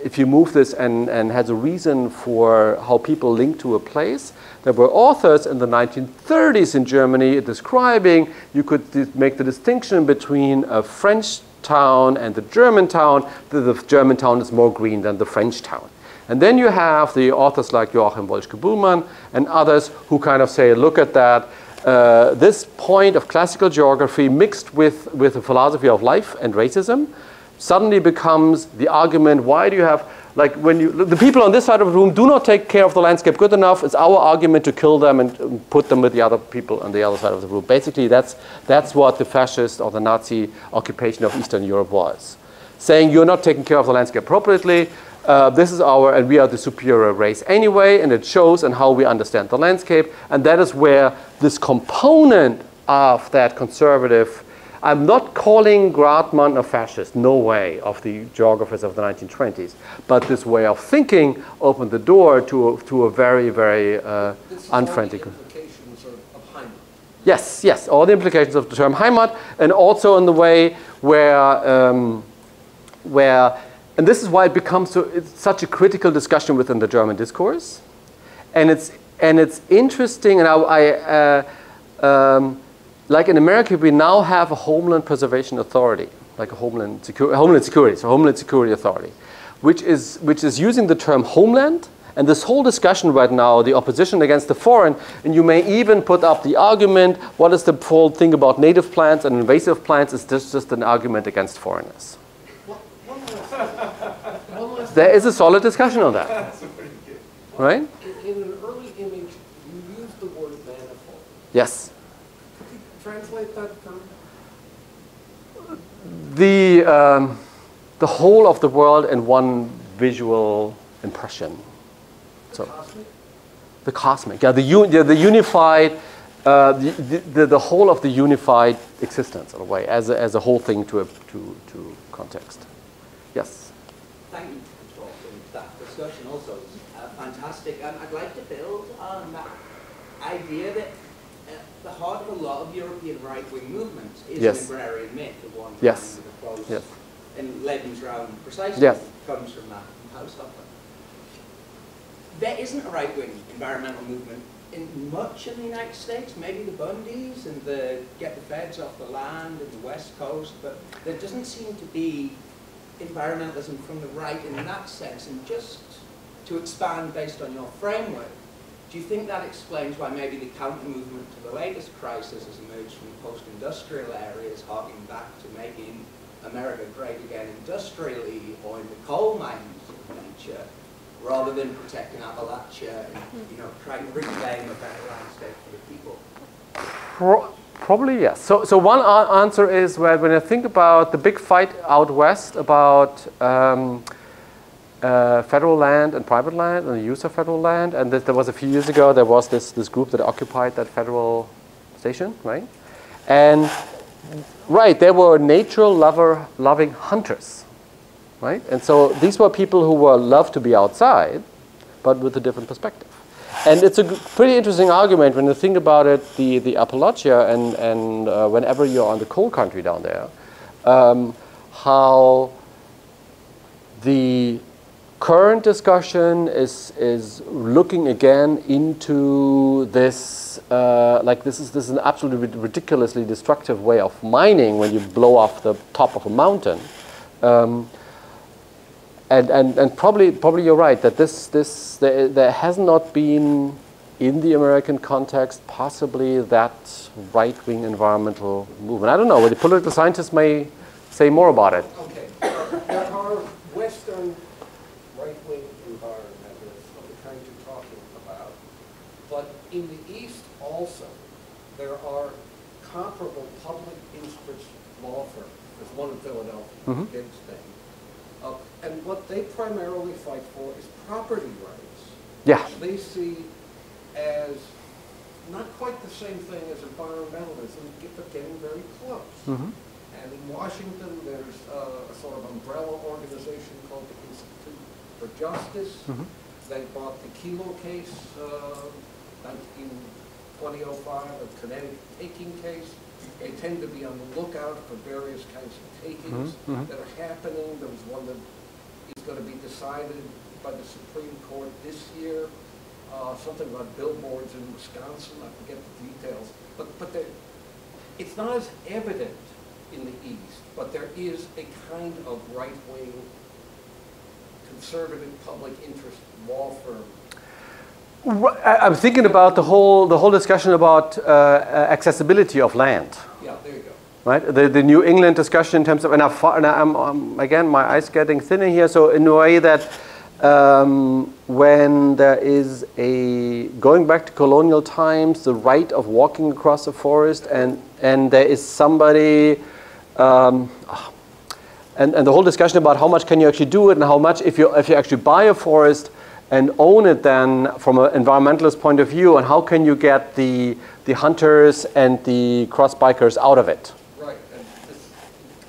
if you move this and has a reason for how people link to a place, there were authors in the 1930s in Germany describing, you could make the distinction between a French town and the German town, that the German town is more green than the French town. And then you have the authors like Joachim Wolschke-Buhlmann and others who kind of say, look at that, this point of classical geography mixed with a philosophy of life and racism suddenly becomes the argument, why do you have, like when you, the people on this side of the room do not take care of the landscape good enough, it's our argument to kill them and put them with the other people on the other side of the room. Basically, that's what the fascist or the Nazi occupation of Eastern Europe was. Saying you're not taking care of the landscape appropriately, this is and we are the superior race anyway, and it shows in how we understand the landscape, and that is where this component of that conservative, I'm not calling Gratman a fascist, no way, of the geographers of the 1920s, but this way of thinking opened the door to a very, very unfriendly. All the implications of Heimat. Yes, all the implications of the term Heimat, and also in the way where and this is why it becomes it's such a critical discussion within the German discourse, and it's interesting. And like in America, we now have a Homeland Preservation Authority, like a Homeland Security Authority, which is using the term homeland. And this whole discussion right now, the opposition against the foreign, and you may even put up the argument, what is the whole thing about native plants and invasive plants? Is this just an argument against foreigners? There is a solid discussion on that, right? In an early image, you used the word manifold. Yes. Could you translate that term? The whole of the world in one visual impression. So, Cosmic? the cosmic, yeah, the unified, the whole of the unified existence in a way, as a whole thing to context. Yes. Thank you for talking. That discussion also is fantastic. And I'd like to build on that idea that the heart of a lot of European right-wing movements is Yes. an agrarian myth, the one Yes. with the quotes Yes. in Lebensraum precisely Yes. comes from that Hoefer. There isn't a right-wing environmental movement in much in the United States, maybe the Bundys and the get the feds off the land in the West Coast, but there doesn't seem to be environmentalism from the right in that sense. And just to expand based on your framework, do you think that explains why maybe the counter-movement to the latest crisis has emerged from post-industrial areas, harking back to making America great again industrially or in the coal mines of nature, rather than protecting Appalachia and trying to reclaim a better landscape for the people? Probably yes. So one answer is when I think about the big fight out west about federal land and private land and the use of federal land, and there was a few years ago there was this group that occupied that federal station, right? And they were nature-loving hunters, right? And so these were people who loved to be outside, but with a different perspective. And it's a pretty interesting argument when you think about it, the Appalachia and whenever you're on the coal country down there, how the current discussion is looking again into this, this is an absolutely ridiculously destructive way of mining when you blow off the top of a mountain. And probably you're right that there has not been in the American context possibly that right-wing environmental movement. I don't know. The political scientists may say more about it. Okay. There are Western right-wing environmentalists of the kind you're talking about, but in the East also also, there are comparable public interest law firms. There's one in Philadelphia, Gibbs Bank. And what they primarily fight for is property rights. Yeah. Which they see as not quite the same thing as environmentalism, but getting very close. And in Washington, there's a sort of umbrella organization called the Institute for Justice. They bought the Kelo case in 2005, a Connecticut taking case. They tend to be on the lookout for various kinds of takings that are happening. There was one that is going to be decided by the Supreme Court this year. Something about billboards in Wisconsin. I forget the details. But it's not as evident in the East, but there is a kind of right-wing, conservative public interest law firm. I'm thinking about the whole discussion about accessibility of land. Yeah, there you go. Right, the New England discussion in terms of, and I'm again, my eyes getting thinner here. So in a way that when there is going back to colonial times, the right of walking across the forest, and there is somebody, and the whole discussion about how much can you actually do it, and how much if you actually buy a forest and own it then from an environmentalist point of view, and how can you get the hunters and the cross bikers out of it? Right, and this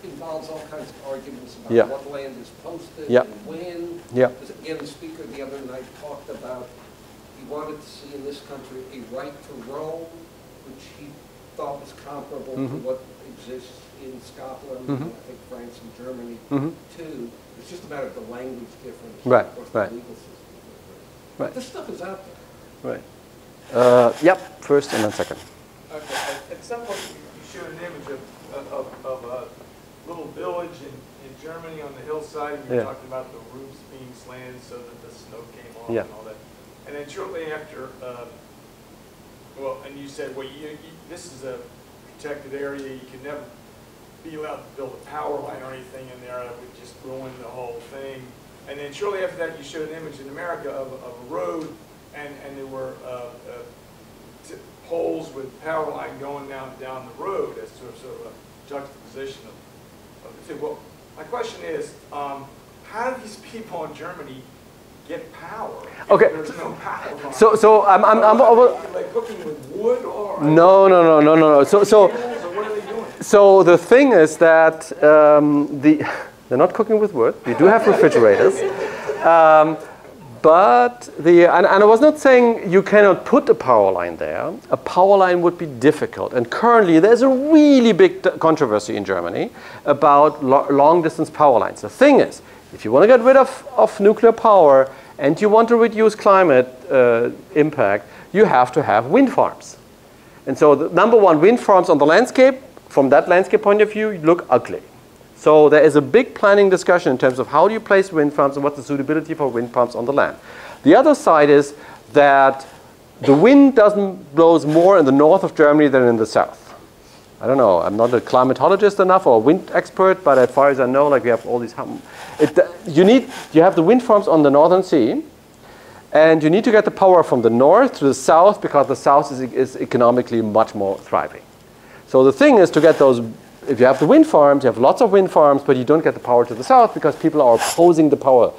involves all kinds of arguments about what land is posted and when. Yeah. Again, the speaker the other night talked about he wanted to see in this country a right to roam, which he thought was comparable to what exists in Scotland, and I think France and Germany too. It's just a matter of the language difference, right, of course, right. the legal system. Right. This stuff is out there. Right. Yep. First and then second. Okay. At some point, you showed an image of a little village in Germany on the hillside, and you talked about the roofs being slanted so that the snow came off and all that. And then shortly after, and you said, well, this is a protected area. You can never be allowed to build a power line or anything in there. That would just ruin the whole thing. And then shortly after that, you showed an image in America of a road, and there were poles with power line going down the road as sort of a juxtaposition of the two. Well, my question is, how do these people in Germany get power? Okay. There's no power line. So I'm like cooking with wood or no. So what are they doing? So the thing is that they're not cooking with wood. We do have refrigerators. But and I was not saying you cannot put a power line there. A power line would be difficult. And currently there's a really big controversy in Germany about long distance power lines. The thing is, if you want to get rid of nuclear power and you want to reduce climate impact, you have to have wind farms. And so the number one, wind farms on the landscape, from that landscape point of view, look ugly. So there is a big planning discussion in terms of how do you place wind farms and what's the suitability for wind farms on the land. The other side is that the wind blows more in the north of Germany than in the south. I don't know, I'm not a climatologist enough or a wind expert, but as far as I know, like we have all these, you have the wind farms on the Northern Sea, and you need to get the power from the north to the south because the south is economically much more thriving. So the thing is to get those. If you have the wind farms, you have lots of wind farms, but you don't get the power to the south because people are opposing the power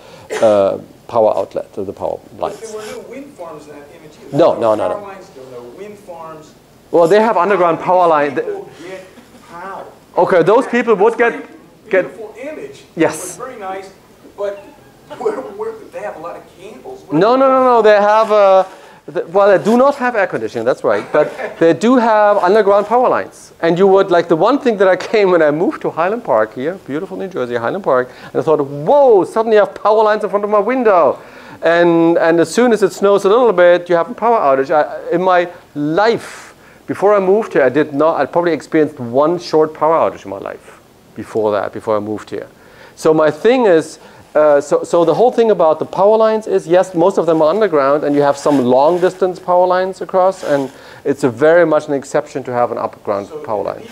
outlet, or the power lines. But there were no wind farms in that image either. No. Power lines, there were no wind farms. Well, they have underground power lines. People get power. Okay, those people would get. Beautiful image. Yes. It was very nice, but where they have a lot of candles. No. They have. Well, they do not have air conditioning, that's right, but they do have underground power lines. And you would, like the one thing that I came when I moved to Highland Park here, beautiful New Jersey, Highland Park, and I thought, whoa, suddenly I have power lines in front of my window. And as soon as it snows a little bit, you have a power outage. In my life, before I moved here, I probably experienced one short power outage in my life before I moved here. So my thing is, so the whole thing about the power lines is, yes, most of them are underground, and you have some long distance power lines across, and it's very much an exception to have an underground power line.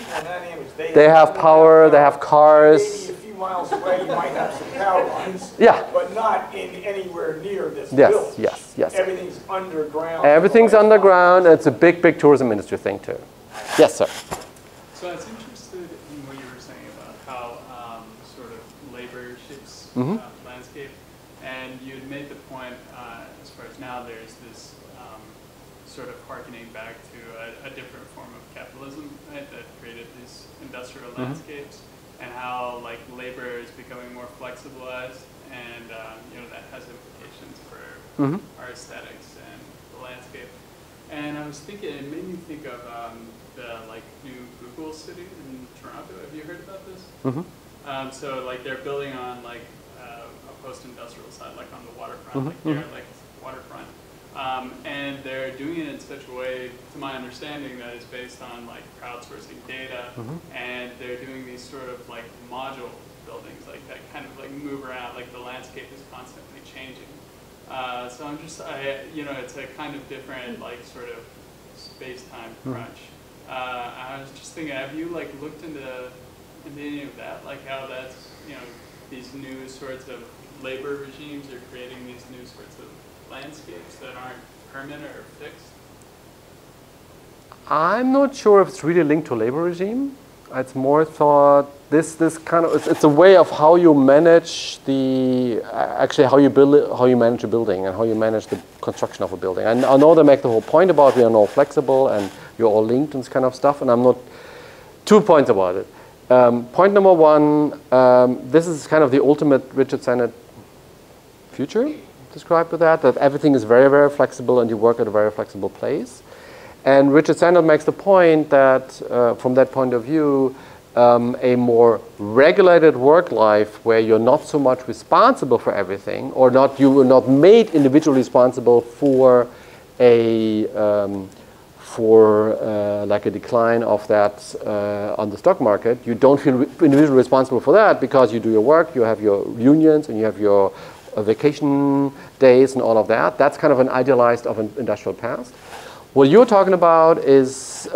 They have power, they have cars. Maybe a few miles away you might have some power lines, yeah. but not anywhere near this yes, village. Yes. yes. Everything's underground. Everything's underground. It's a big, big tourism industry thing too. Yes, sir. So I was interested in what you were saying about how sort of labor shapes landscape, and you had made the point as far as now there's this sort of harkening back to a different form of capitalism, right, that created these industrial landscapes, and how like labor is becoming more flexibilized, and you know, that has implications for our aesthetics and the landscape. And I was thinking, it made me think of the like new Google city in Toronto. Have you heard about this? So like they're building on like a post-industrial side, like on the waterfront, like they're like waterfront. And they're doing it in such a way, to my understanding, that is based on like crowdsourcing data, and they're doing these sort of like module buildings, like that kind of like move around, like the landscape is constantly changing. So I'm just, you know, it's a kind of different like sort of space-time crunch. I was just thinking, have you like looked into any of that, like how that's, you know, these new sorts of labor regimes are creating these new sorts of landscapes that aren't permanent or fixed? I'm not sure if it's really linked to labor regime. It's more thought this kind of, it's a way of how you manage the, actually how you build it, how you manage a building and how you manage the construction of a building. And I know they make the whole point about we are all flexible and you're all linked and this kind of stuff, and I'm not, 2 points about it. Point number one, this is kind of the ultimate Richard Sennett future described with that everything is very, very flexible and you work at a very flexible place. And Richard Sennett makes the point that from that point of view, a more regulated work life where you're not so much responsible for everything, or not, you were not made individually responsible for a like a decline of that on the stock market. You don't feel individually responsible for that because you do your work, you have your unions, and you have your vacation days and all of that. That's kind of an idealized of an industrial past. What you're talking about is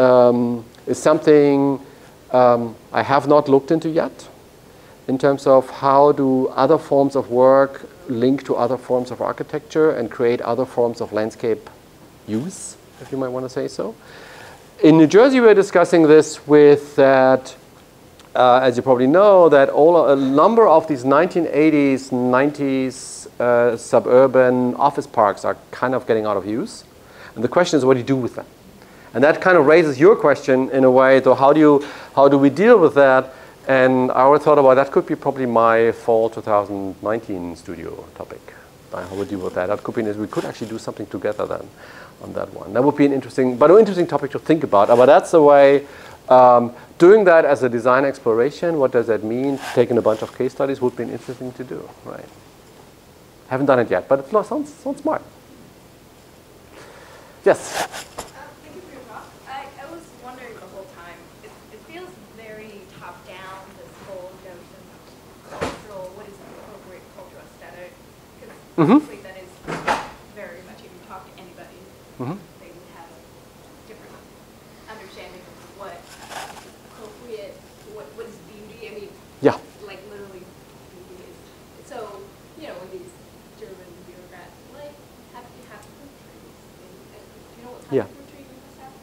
something I have not looked into yet, in terms of how do other forms of work link to other forms of architecture and create other forms of landscape use, if you might want to say so. In New Jersey, we're discussing this with that, as you probably know, that a number of these 1980s, 90s suburban office parks are kind of getting out of use. And the question is, what do you do with them? And that kind of raises your question in a way, so how do we deal with that? And I always thought about that could be probably my fall 2019 studio topic. How would we deal with that? That could be, we could actually do something together then on that one. That would be an interesting topic to think about. But that's the way, doing that as a design exploration, what does that mean? Taking a bunch of case studies would be interesting to do, right? Haven't done it yet, but it sounds smart. Yes? Thank you for your talk. I was wondering the whole time, it feels very top-down, this whole notion of cultural, what is the appropriate cultural aesthetic? Because obviously that is very much, if you talk to anybody, they would have a different understanding of what appropriate, what is beauty. I mean, yeah. Like literally beauty is. So, you know, when these German bureaucrats, like, have you have fruit trees? Do you know what kind of fruit tree you must have?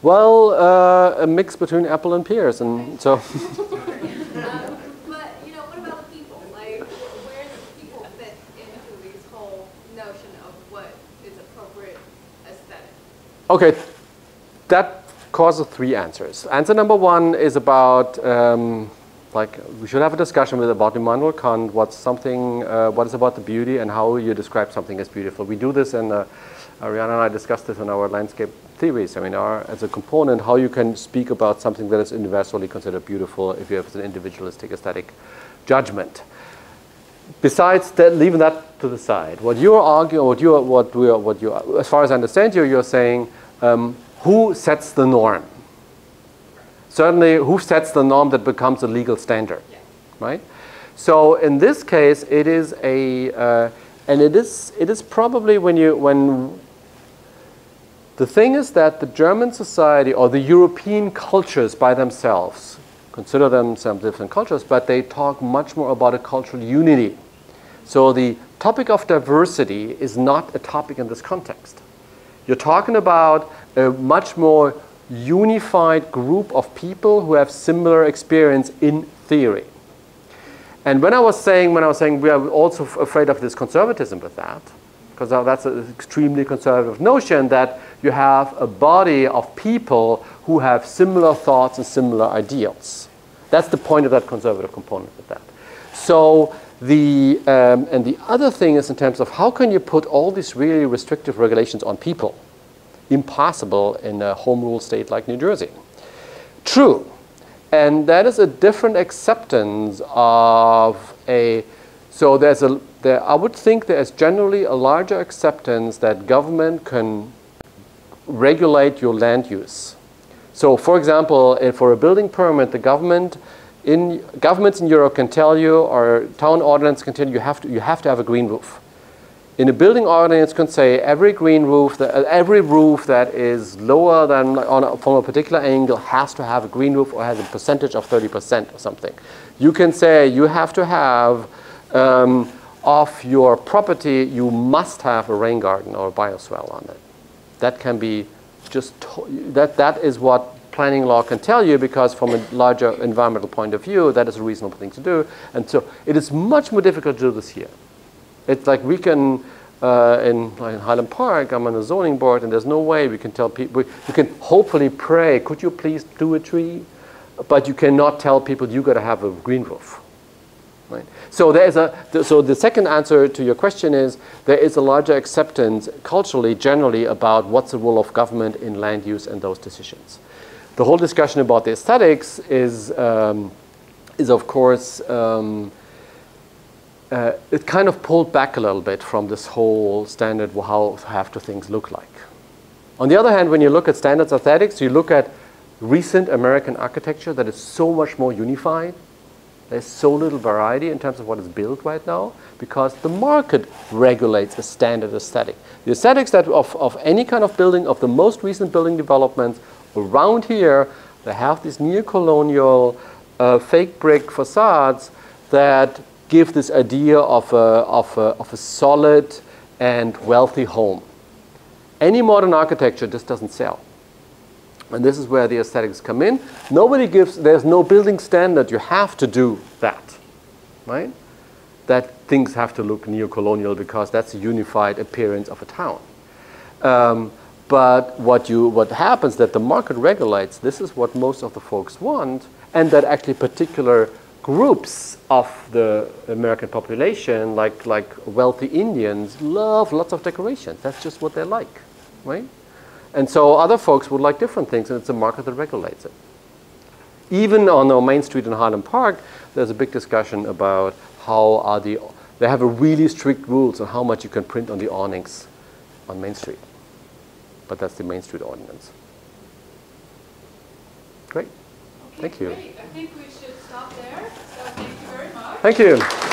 Well, a mix between apple and pears, and so. But you know, what about the people? Like, where do people fit into this whole notion of what is appropriate aesthetic? Okay, that causes 3 answers. Answer number 1 is about like we should have a discussion about Immanuel Kant. What is about the beauty and how you describe something as beautiful. We do this, and Ariana and I discussed this in our landscape theory seminar as a component, how you can speak about something that is universally considered beautiful if you have an individualistic aesthetic judgment. Besides that, leaving that to the side, what you're arguing, as far as I understand you, you're saying who sets the norm? Certainly, who sets the norm that becomes a legal standard, right? So in this case, it is and it is probably when the thing is that the German society or the European cultures by themselves consider themselves different cultures, but they talk much more about a cultural unity. So the topic of diversity is not a topic in this context. You're talking about a much more unified group of people who have similar experience in theory. And when I was saying we are also afraid of this conservatism with that, because that's an extremely conservative notion that you have a body of people who have similar thoughts and similar ideals. That's the point of that conservative component with that. So and the other thing is in terms of how can you put all these really restrictive regulations on people? Impossible in a home rule state like New Jersey. True. And that is a different acceptance of so I would think there is generally a larger acceptance that government can regulate your land use. So for example, for a building permit, the governments in Europe can tell you, or town ordinance can tell you, you have to have a green roof. In a building ordinance can say every roof that is lower than from a particular angle has to have a green roof or has a percentage of 30% or something. You can say you have to have off your property, you must have a rain garden or a bioswale on it. That can be that is what planning law can tell you, because from a larger environmental point of view, that is a reasonable thing to do. And so it is much more difficult to do this here. It's like we can, in Highland Park, I'm on a zoning board, and there's no way we can tell people, you can hopefully pray, could you please do a tree? But you cannot tell people you got to have a green roof. Right? So the second answer to your question is there is a larger acceptance culturally, generally, about what's the role of government in land use and those decisions. The whole discussion about the aesthetics is of course, it kind of pulled back a little bit from this whole standard, how have to things look like. On the other hand, when you look at standards aesthetics, you look at recent American architecture that is so much more unified. There's so little variety in terms of what is built right now because the market regulates a standard aesthetic. The aesthetics that of any kind of building, of the most recent building developments around here, they have these neo-colonial fake brick facades that give this idea of a solid and wealthy home. Any modern architecture just doesn't sell. And this is where the aesthetics come in. There's no building standard, you have to do that, right? That things have to look neo-colonial because that's a unified appearance of a town. But what happens that the market regulates, this is what most of the folks want, and that actually particular groups of the American population, like wealthy Indians, love lots of decorations. That's just what they like, right? And so other folks would like different things, and it's a market that regulates it. Even on the Main Street in Highland Park, there's a big discussion about how they have a really strict rules on how much you can print on the awnings on Main Street. But that's the Main Street ordinance. Great. Okay, Thank you. Great. I think we should stop there. So thank you very much. Thank you.